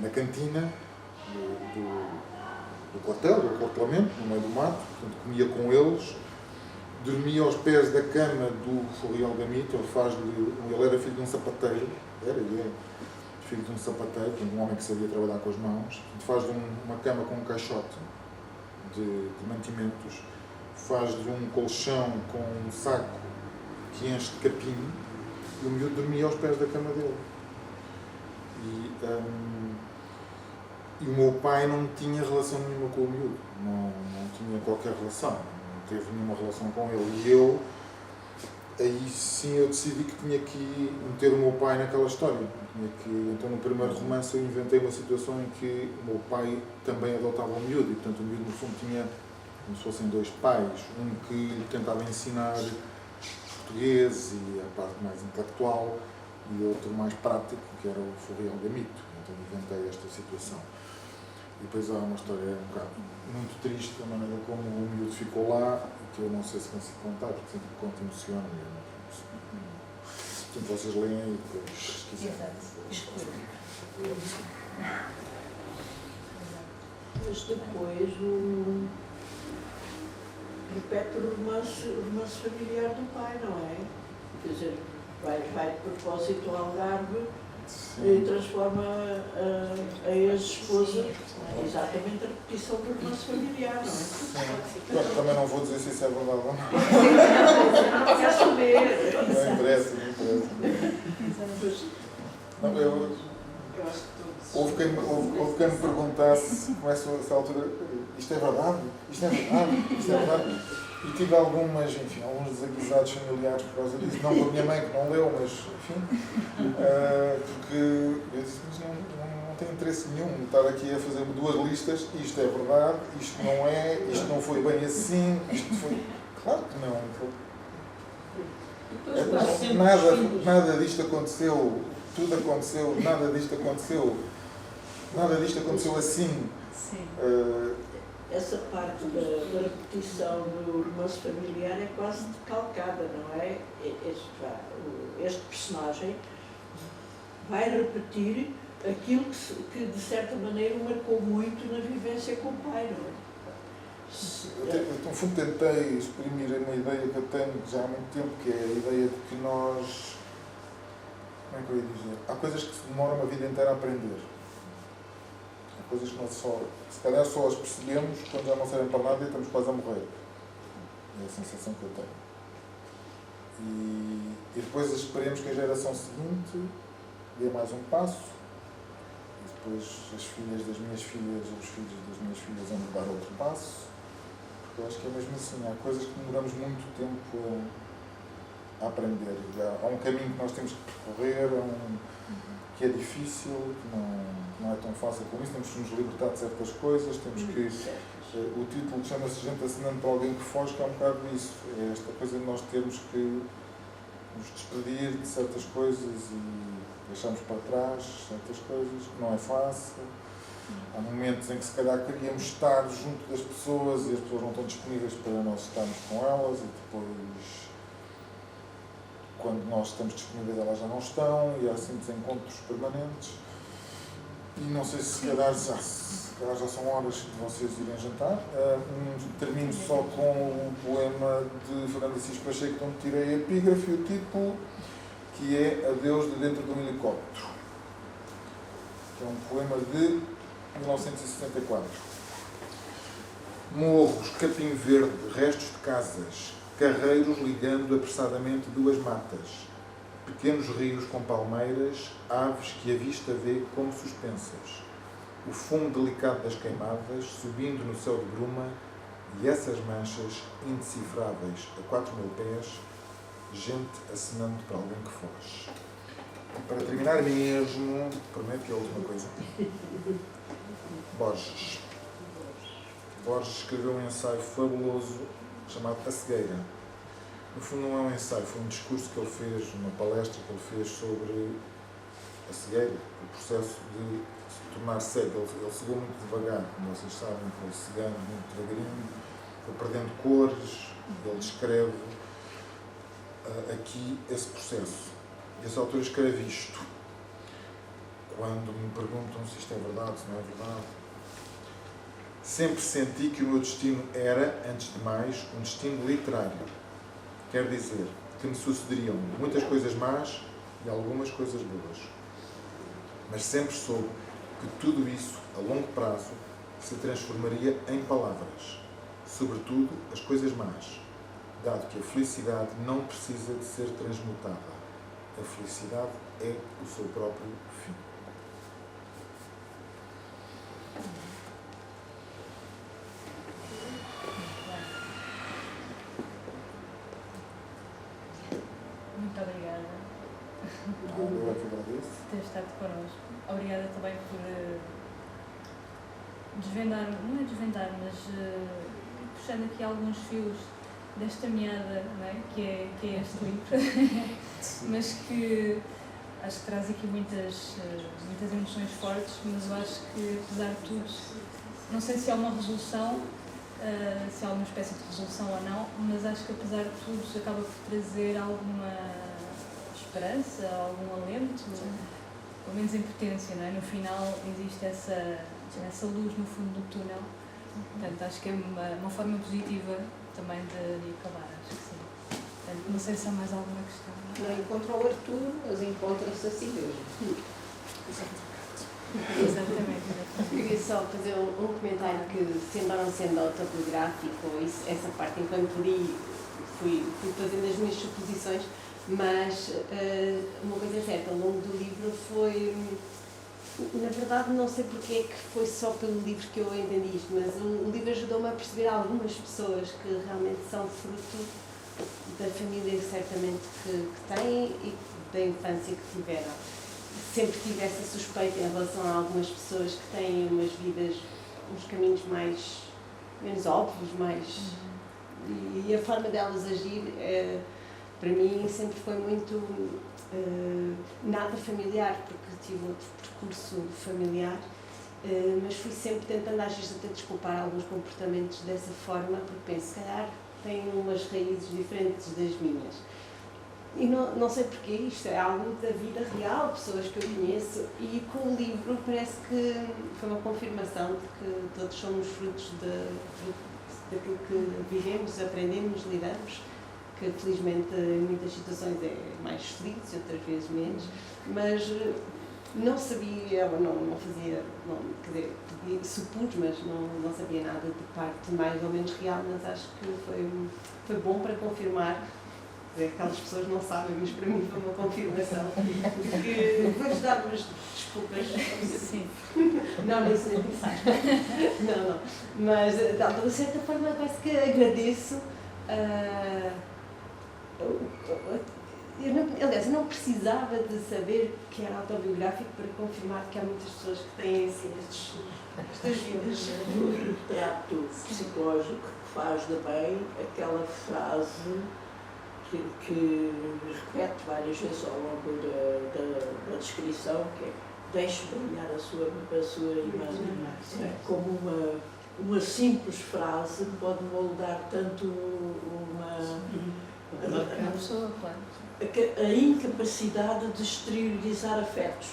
na cantina do quartel, do acortelamento, no meio do mato, portanto, comia com eles, dormia aos pés da cama do Furriel Gamito. Ele era filho de um sapateiro, ele é filho de um sapateiro, de um homem que sabia trabalhar com as mãos, faz-lhe uma cama com um caixote de mantimentos, faz-lhe um colchão com um saco que enche de capim, e o miúdo dormia aos pés da cama dele. E o meu pai não tinha relação nenhuma com o miúdo, não tinha qualquer relação, não teve nenhuma relação com ele. E eu, aí sim, eu decidi que tinha que meter o meu pai naquela história. Então, no primeiro romance, eu inventei uma situação em que o meu pai também adotava o miúdo, e portanto o miúdo, no fundo, tinha, como se fossem dois pais, um que lhe tentava ensinar português e a parte mais intelectual, e outro mais prático, que era o Furriel Gamito. Então, inventei esta situação. E depois há uma história um bocado muito triste, a maneira como o miúdo ficou lá, que eu não sei se consigo contar, porque sempre que conto emociona. Portanto, vocês leem e depois, se quiserem. Mas depois repete o romance familiar do pai, não é? Quer dizer, vai de propósito ao Algarve e transforma a ex-esposa, exatamente a repetição do romance familiar, não é? Sim. Também não vou dizer se isso é verdade ou não. Não quer saber. Não interessa. Não, houve quem me perguntasse, começo a essa altura, isto é verdade? Isto é verdade? Isto é verdade? E tive alguns desaguisados familiares por causa disso. Não com a minha mãe, que não leu, mas enfim. Porque eu disse, mas não tem interesse nenhum estar aqui a fazer duas listas. Isto é verdade, isto não é, isto não foi bem assim, isto foi. Claro que não. Nada disto aconteceu, tudo aconteceu, nada disto aconteceu assim. Sim. Essa parte da repetição do romance familiar é quase decalcada, não é? Este personagem vai repetir aquilo que de certa maneira o marcou muito na vivência com o pai, não é? No fundo, tentei exprimir uma ideia que eu tenho já há muito tempo, que é a ideia de que nós, como é que eu ia dizer? Há coisas que se demoram uma vida inteira a aprender. Há coisas que nós se calhar só as percebemos quando já não servem para nada e estamos quase a morrer. É a sensação que eu tenho. E depois esperemos que a geração seguinte dê mais um passo, e depois as filhas das minhas filhas ou os filhos das minhas filhas vão dar outro passo. Porque eu acho que é mesmo assim, há coisas que demoramos muito tempo a aprender. Há um caminho que nós temos que percorrer, que é difícil, que não é tão fácil como isso, temos que nos libertar de certas coisas, temos que... O título chama-se Gente Assinando para Alguém que Foge, que é um bocado isso. É esta coisa de nós termos que nos despedir de certas coisas e deixarmos para trás certas coisas, que não é fácil. Há momentos em que se calhar queríamos estar junto das pessoas e as pessoas não estão disponíveis para nós estarmos com elas, e depois, quando nós estamos disponíveis, elas já não estão, e há assim desencontros permanentes. E não sei se calhar já são horas de vocês irem jantar. Termino só com o poema de Fernando Assis Pacheco, onde tirei a epígrafe e o título, que é Adeus de Dentro de um Helicóptero, que é um poema de 1964. Morros, capim verde, restos de casas, carreiros ligando apressadamente duas matas, pequenos rios com palmeiras, aves que a vista vê como suspensas, o fumo delicado das queimadas subindo no céu de bruma, e essas manchas indecifráveis a 4.000 pés gente acenando para alguém que foge. E para terminar mesmo, prometo que é a última coisa. Borges. Borges escreveu um ensaio fabuloso chamado A Cegueira. No fundo não é um ensaio, foi um discurso que ele fez, uma palestra que ele fez sobre a cegueira, o processo de se tornar cego. Ele cegou muito devagar, como vocês sabem, foi cegando muito devagarinho, foi perdendo cores. Ele descreve aqui esse processo. Esse autor escreve isto. Quando me perguntam se isto é verdade, se não é verdade, sempre senti que o meu destino era, antes de mais, um destino literário. Quer dizer, que me sucederiam muitas coisas más e algumas coisas boas. Mas sempre soube que tudo isso, a longo prazo, se transformaria em palavras. Sobretudo as coisas más, dado que a felicidade não precisa de ser transmutada. A felicidade é o seu próprio fim. Muito obrigada Eu é que agradeço. por ter estado connosco. Obrigada também por desvendar, não é desvendar, mas puxando aqui alguns fios desta meada, não é? que é este livro, mas que acho que traz aqui muitas emoções fortes, mas eu acho que, apesar de tudo, não sei se há uma resolução, se há uma espécie de resolução ou não, mas acho que, apesar de tudo, acaba por trazer alguma esperança, algum alento, pelo menos em potência, não é? No final existe essa luz no fundo do túnel, portanto acho que é uma forma positiva também de acabar, acho que sim. Portanto, não sei se há mais alguma questão. Não encontra o Arthur, mas encontra-se a si mesmo. Exatamente. Queria só fazer um comentário que, sendo ou não sendo autobiográfico, essa parte, enquanto li, fui fazendo as minhas suposições, mas uma coisa é certa, ao longo do livro foi, na verdade não sei porque é que foi só pelo livro que eu entendi isto, mas o livro ajudou-me a perceber algumas pessoas que realmente são fruto da família certamente que têm e da infância que tiveram. Sempre tive essa suspeita em relação a algumas pessoas que têm umas vidas, uns caminhos menos óbvios, e a forma delas agir, para mim, sempre foi muito nada familiar, porque tive outro percurso familiar, mas fui sempre tentando, às vezes, até desculpar alguns comportamentos dessa forma, porque penso, se calhar, têm umas raízes diferentes das minhas. E não sei porquê, isto é algo da vida real, pessoas que eu conheço, e com o livro parece que foi uma confirmação de que todos somos frutos daquilo que vivemos, aprendemos, lidamos, que felizmente em muitas situações é mais feliz, outras vezes menos, mas não sabia, não fazia, quer dizer, supus, mas não sabia nada de parte mais ou menos real, mas acho que foi bom para confirmar. Aquelas pessoas não sabem, mas para mim foi uma confirmação. Vou-lhes dar umas desculpas. Sim. Não, isso nem pensar. Não. Mas, de certa forma, parece que agradeço. Aliás, eu não precisava de saber que era autobiográfico para confirmar que há muitas pessoas que têm assim, estas vidas. No retrato psicológico que faz de bem aquela frase que repete várias vezes ao longo da descrição, que é deixe brilhar a sua imagem. Como uma simples frase pode moldar tanto Uma pessoa, claro. a incapacidade de exteriorizar afetos.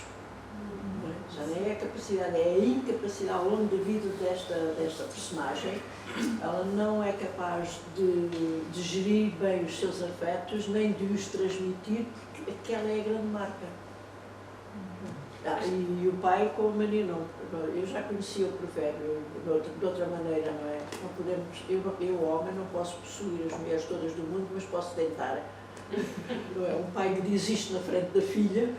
Já nem é a capacidade, é a incapacidade ao longo da vida desta personagem. Ela não é capaz de gerir bem os seus afetos, nem de os transmitir, porque aquela é a grande marca. E o pai com a mania não. Eu já conhecia o provérbio de outra maneira, não é? Não podemos, eu homem, não posso possuir as mulheres todas do mundo, mas posso tentar. Não é? Um pai que diz isto na frente da filha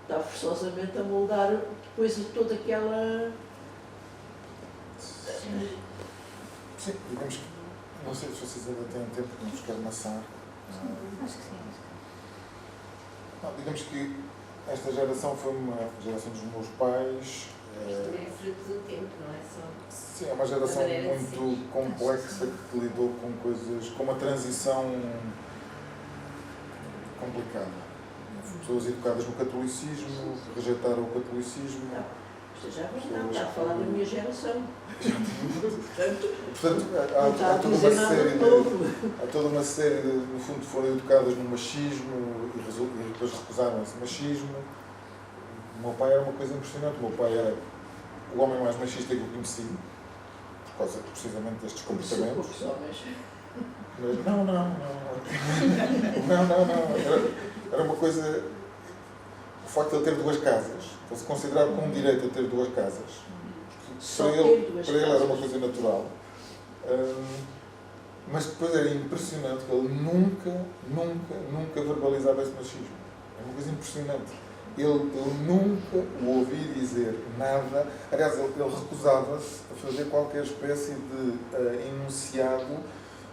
está forçosamente a moldar depois de toda aquela... Sim, digamos que, não sei se vocês ainda têm tempo para nos quer amassar, Acho que sim. Não, digamos que esta geração foi uma geração dos meus pais. Também é fruto do tempo, não é só? Sim, é uma geração A maneira de muito ser. complexa que lidou com coisas, com uma transição complicada. Pessoas educadas no catolicismo, rejeitaram o catolicismo. Isto já não está a falar da minha geração. Portanto, Não está a dizer nada de novo. há toda uma série de, no fundo, foram educadas no machismo e depois recusaram esse machismo. O meu pai era uma coisa impressionante. O meu pai era o homem mais machista que eu conheci, por causa precisamente destes comportamentos. Poucos homens. Mas não. Era uma coisa. O facto de ele ter duas casas, ele se considerava com direito a ter duas casas. Só Para ter ele, duas para ele era uma casas. coisa natural. Mas depois era impressionante que ele nunca verbalizava esse machismo. É uma coisa impressionante. Eu nunca o ouvi dizer nada. Aliás, ele recusava-se a fazer qualquer espécie de enunciado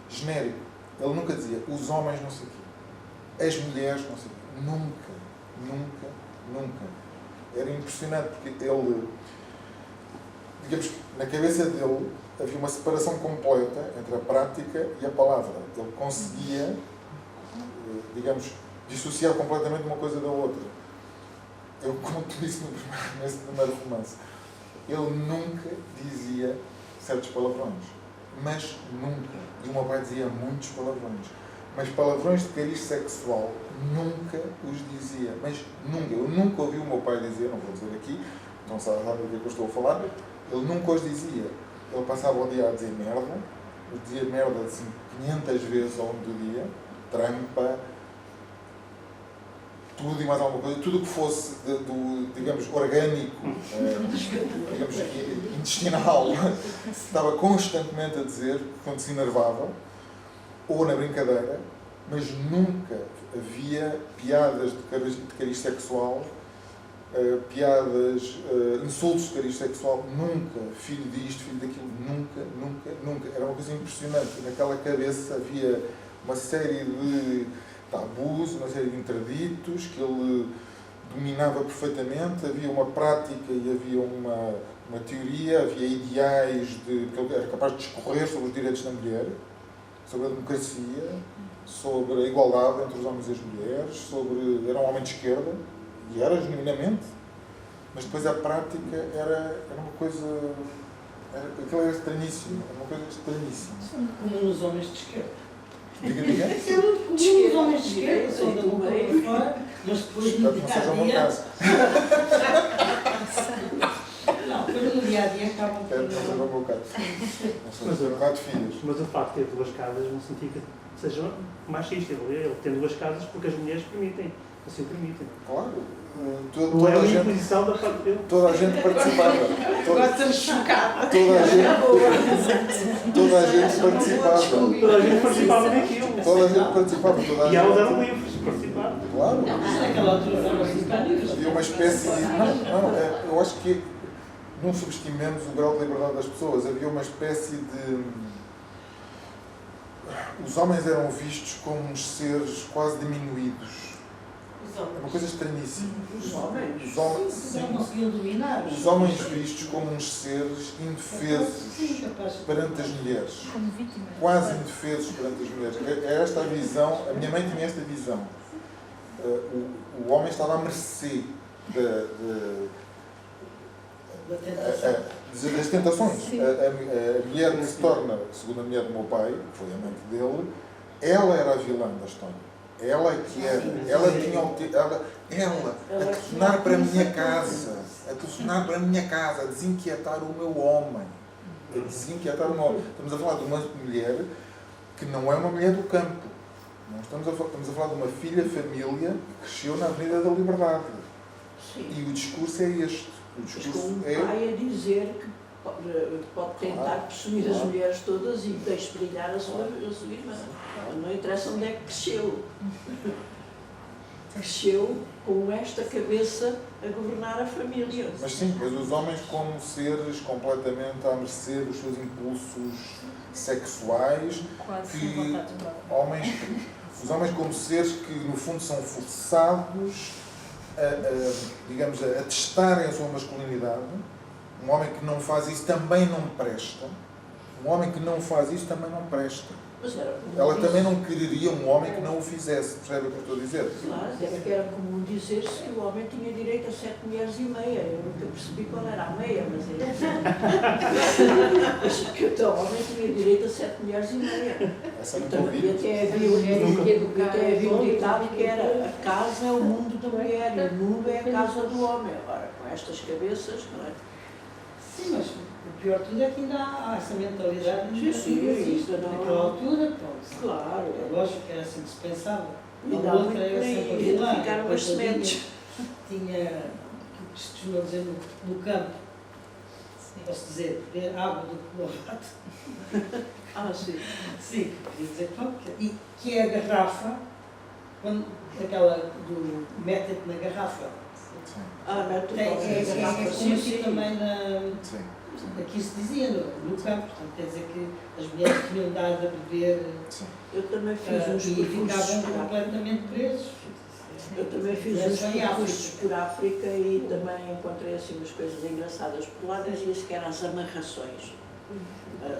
genérico. Ele nunca dizia os homens não sei o quê, as mulheres não sei o quê. Nunca. Era impressionante porque ele, digamos que na cabeça dele havia uma separação completa entre a prática e a palavra. Ele conseguia, digamos, dissociar completamente uma coisa da outra. Eu conto isso nesse primeiro romance. Ele nunca dizia certos palavrões. Mas nunca. E o meu pai dizia muitos palavrões. Mas palavrões de cariz sexual nunca os dizia. Mas nunca. Eu nunca ouvi o meu pai dizer, não vou dizer aqui, não sabe do que eu estou a falar, ele nunca os dizia. Ele passava o dia a dizer merda, dizia merda assim 500 vezes ao longo do dia, trampa, tudo e mais alguma coisa, tudo o que fosse digamos, orgânico, digamos, intestinal, estava constantemente a dizer quando se enervava, ou na brincadeira, mas nunca havia piadas de cariz sexual, piadas, insultos de cariz sexual, nunca, filho disto, filho daquilo, nunca. Era uma coisa impressionante. Naquela cabeça havia uma série de tabus, uma série de interditos que ele dominava perfeitamente, havia uma prática e havia uma teoria, havia ideais que ele era capaz de discorrer sobre os direitos da mulher, sobre a democracia, sobre a igualdade entre os homens e as mulheres, era um homem de esquerda, e era genuinamente, mas depois a prática era uma coisa, aquilo era estranhíssimo, era uma coisa estranhíssima. Como nos homens de esquerda. Diga. Como os homens de esquerda, são da boca para fora, mas depois no Espero que não seja o meu dia-a-dia... caso. Não, depois no dia-a-dia acabam Espero que não seja o meu caso. Não sou 4 filhos. Mas o facto de ter duas casas não significa que seja machista. Ele tem duas casas porque as mulheres permitem. Assim o permitem. Claro. Não é uma imposição da parte dele. Toda a gente participava. Agora estamos chocados. Toda a gente participava. Toda a gente participava daquilo. Toda a gente participava. E elas eram livres de participar. Claro. naquela altura foram ficar livres. Havia uma espécie de... eu acho que não subestimemos o grau de liberdade das pessoas. Havia uma espécie de... Os homens eram vistos como uns seres quase diminuídos. É uma coisa estranhíssima. Os homens? Os homens, Não conseguiam dominar. os homens vistos como uns seres indefesos Sim, capaz. perante as mulheres. Como vítimas. Quase indefesos perante as mulheres. É esta a visão, a minha mãe tinha esta visão. O homem estava à mercê Da tentação. das tentações. A mulher que se torna, segundo a mulher do meu pai, que foi a amante dele, ela era a vilã da história. Ela que era, ela tinha a telefonar para a minha casa, a desinquietar o meu homem. Estamos a falar de uma mulher que não é uma mulher do campo. Não estamos a falar de uma filha família que cresceu na Avenida da Liberdade. Sim. E o discurso é este. O Mas com discurso o é... pai a dizer que pode tentar possuir as mulheres todas e deixe brilhar a sua irmã. Não interessa onde é que cresceu. Cresceu com esta cabeça a governar a família. Mas sim, mas os homens como seres completamente à mercê dos seus impulsos sexuais, Quase que sem vontade de nada. homens Os homens como seres que, no fundo, são forçados digamos, a testarem a sua masculinidade. Um homem que não faz isso também não presta. Um homem que não faz isso também não presta. Mas era Ela comum também não quereria um homem que não o fizesse. Percebe o que eu estou a dizer? Claro, era comum dizer-se que o homem tinha direito a 7 mulheres e meia. Eu nunca percebi qual era a meia, mas acho que o homem tinha direito a 7 mulheres e meia. Essa não Então, ouvi. e até havia um ditado que era: a casa é o mundo da mulher e o mundo é a casa do homem. Agora, com estas cabeças, não é? Sim, mas o pior de tudo é que ainda há essa mentalidade. Sim, isso não. Naquela altura, pronto. Claro. É lógico que era assim que se pensava. E A dá muito outra era sempre a bem, vilã. ficaram as sementes. Tinha, o que se costuma dizer no campo, posso dizer, beber água do que lavado. Ah, sim. Sim, queria dizer, pronto, e que é a garrafa, quando, aquela do mete-te na garrafa. Sim. Ah, mete É garrafa. como assim também Sim. aqui se dizia no campo, portanto quer dizer que as mulheres tinham dado a beber Sim. Eu também fiz uns e percursos ficavam por África. completamente presos. Eu também fiz Mas uns foi em percursos África. por África e também encontrei assim umas coisas engraçadas. Por lá dizia-se que eram as amarrações.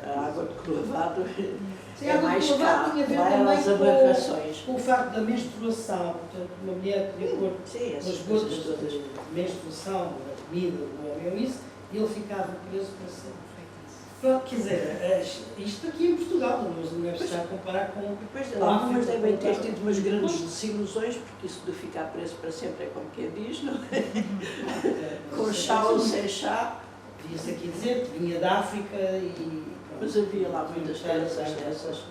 A água de clavado Sim, é a água mais de lavado caro. tinha a ver Lá eram as também amarrações. com o facto da menstruação, portanto, uma mulher podia pôr Sim, essas as coisas gotas todas. de menstruação, da comida, do homem ou isso, e ele ficava preso para sempre. Pronto, quer dizer, isto aqui em Portugal, mas não é preciso comparar com. Depois algumas devem ter tido umas grandes desilusões, porque isso de ficar preso para sempre é como quem diz, não é? Com chá ou sem chá. Podia-se aqui dizer que vinha da África e. Mas havia lá muitas coisas dessas.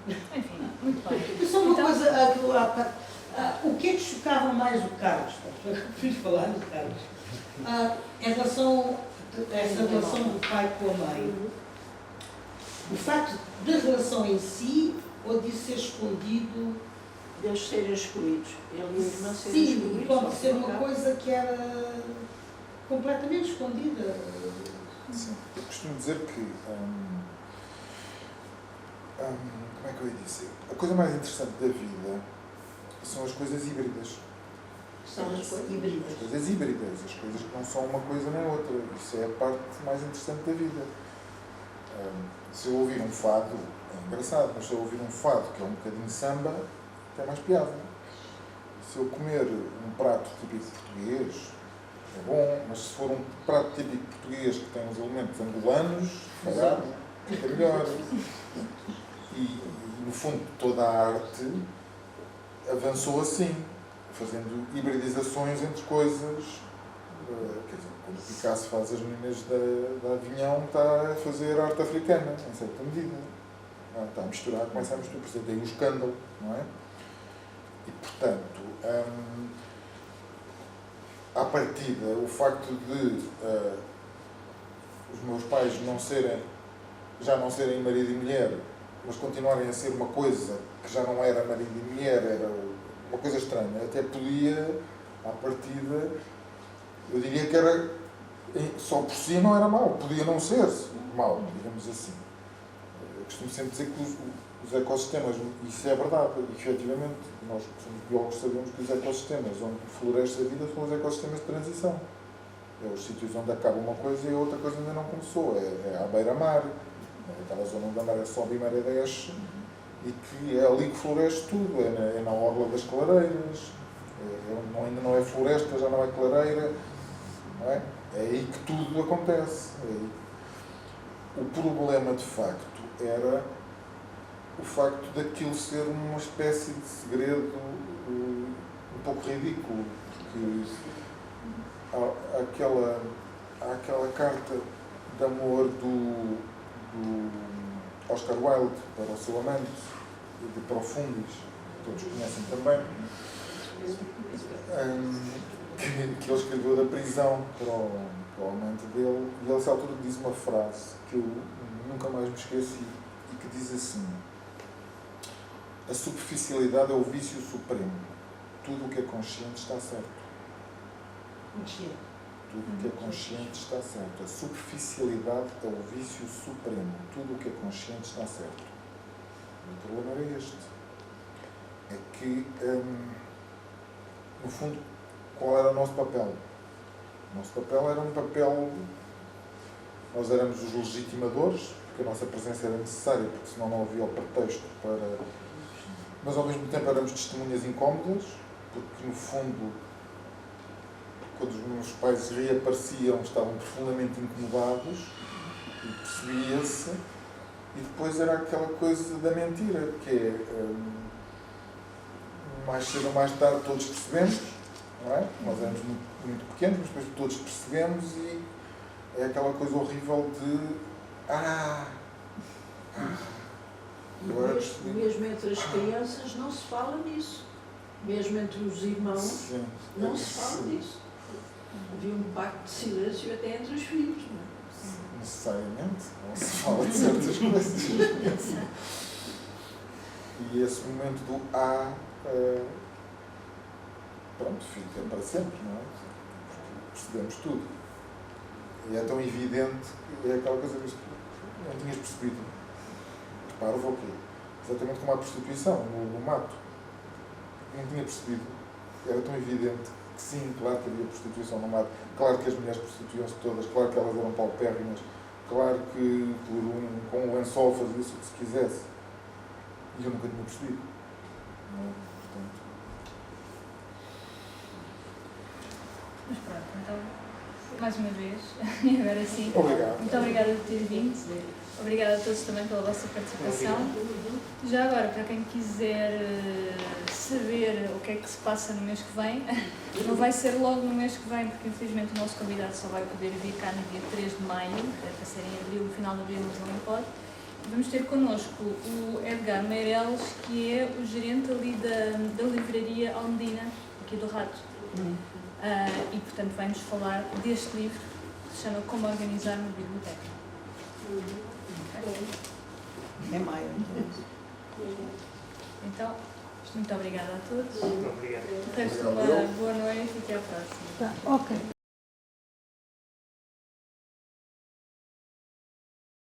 Enfim, muito bem. Mas só uma Então- coisa, o que é que chocava mais o Carlos? Eu prefiro falar do Carlos. Em relação a essa relação do pai com a mãe, o facto da relação em si ou de ser escondido. Deles serem excluídos. Ele e a irmã serem Sim, excluídos. pode ao ser fim e uma ao cabo. coisa que era completamente escondida. Sim. Eu costumo dizer que como é que eu ia dizer? A coisa mais interessante da vida são as coisas híbridas. São as coisas As híbridas. coisas híbridas, as coisas que não são uma coisa nem outra. Isso é a parte mais interessante da vida. Se eu ouvir um fado, é engraçado, mas se eu ouvir um fado que é um bocadinho samba, tem mais piada. Se eu comer um prato típico português, é bom, mas se for um prato típico português que tem uns elementos angolanos, calhar, é melhor. E, no fundo, toda a arte avançou assim, fazendo hibridizações entre coisas. Quer dizer, quando o Picasso faz as meninas da Avignon, está a fazer arte africana, em certa medida. Está a misturar, começa a misturar, por exemplo, daí o escândalo, não é? E, portanto, à partida, o facto de os meus pais já não serem marido e mulher, mas continuarem a ser uma coisa que já não era marido e mulher, era uma coisa estranha, até podia, à partida, eu diria que era, só por si não era mau, podia não ser mau, digamos assim. Eu costumo sempre dizer que os ecossistemas, isso é verdade, efetivamente, nós que somos biólogos sabemos que os ecossistemas onde floresce a vida são os ecossistemas de transição. É os sítios onde acaba uma coisa e a outra coisa ainda não começou, é à beira-mar, é aquela zona onde a maré sobe e a maré desce, e que é ali que floresce tudo, é na orla das clareiras, ainda não é floresta, já não é clareira, não é? É aí que tudo acontece. O problema, de facto, era o facto daquilo ser uma espécie de segredo um pouco ridículo, porque há aquela carta de amor do Oscar Wilde para o seu amante, de Profundis, todos conhecem também, que ele escreveu da prisão para o amante dele, e ele, a essa altura, diz uma frase que eu nunca mais me esqueci, e que diz assim: a superficialidade é o vício supremo. Tudo o que é consciente está certo. Tudo o que é consciente está certo. A superficialidade é o vício supremo. Tudo o que é consciente está certo. O problema era este. é que, no fundo, qual era o nosso papel? O nosso papel era um papel... Nós éramos os legitimadores, porque a nossa presença era necessária, porque senão não havia o pretexto para... Mas, ao mesmo tempo, éramos testemunhas incómodas, porque, no fundo, quando os meus pais reapareciam, estavam profundamente incomodados, e percebia-se, e depois era aquela coisa da mentira, que é, mais cedo ou mais tarde todos percebemos, não é? Nós éramos muito pequenos, mas depois todos percebemos, e é aquela coisa horrível de E mesmo entre as crianças não se fala nisso. Mesmo entre os irmãos, sim, não se fala disso. Havia um pacto de silêncio até entre os filhos, não é? necessariamente, não se fala de certas coisas. E esse momento do pronto, fica para sempre, não é? Porque percebemos tudo. E é tão evidente que é aquela coisa que não tinhas percebido. Repara, o quê? Exatamente como a prostituição, no mato. Não tinha percebido. Era tão evidente que sim, claro que havia prostituição no mato. Claro que as mulheres prostituíam-se todas, claro que elas eram paupérrimas, claro que com um lençol fazia-se o que se quisesse. E eu nunca tinha percebido. Não, portanto... Mas pronto, então, mais uma vez, e agora sim. Obrigado. Muito obrigada por ter vindo. Obrigada a todos também pela vossa participação. Já agora, para quem quiser saber o que é que se passa no mês que vem, não vai ser logo no mês que vem, porque infelizmente o nosso convidado só vai poder vir cá no dia 3 de maio, para ser em abril, no final de abril, mas não pode. Vamos ter connosco o Edgar Meireles, que é o gerente ali da livraria Almedina, aqui do Rato. E, portanto, vai-nos falar deste livro, que se chama Como Organizar uma Biblioteca. É maio. Então, muito obrigada a todos. Obrigado. Resta uma boa noite e até à próxima. Tá, ok.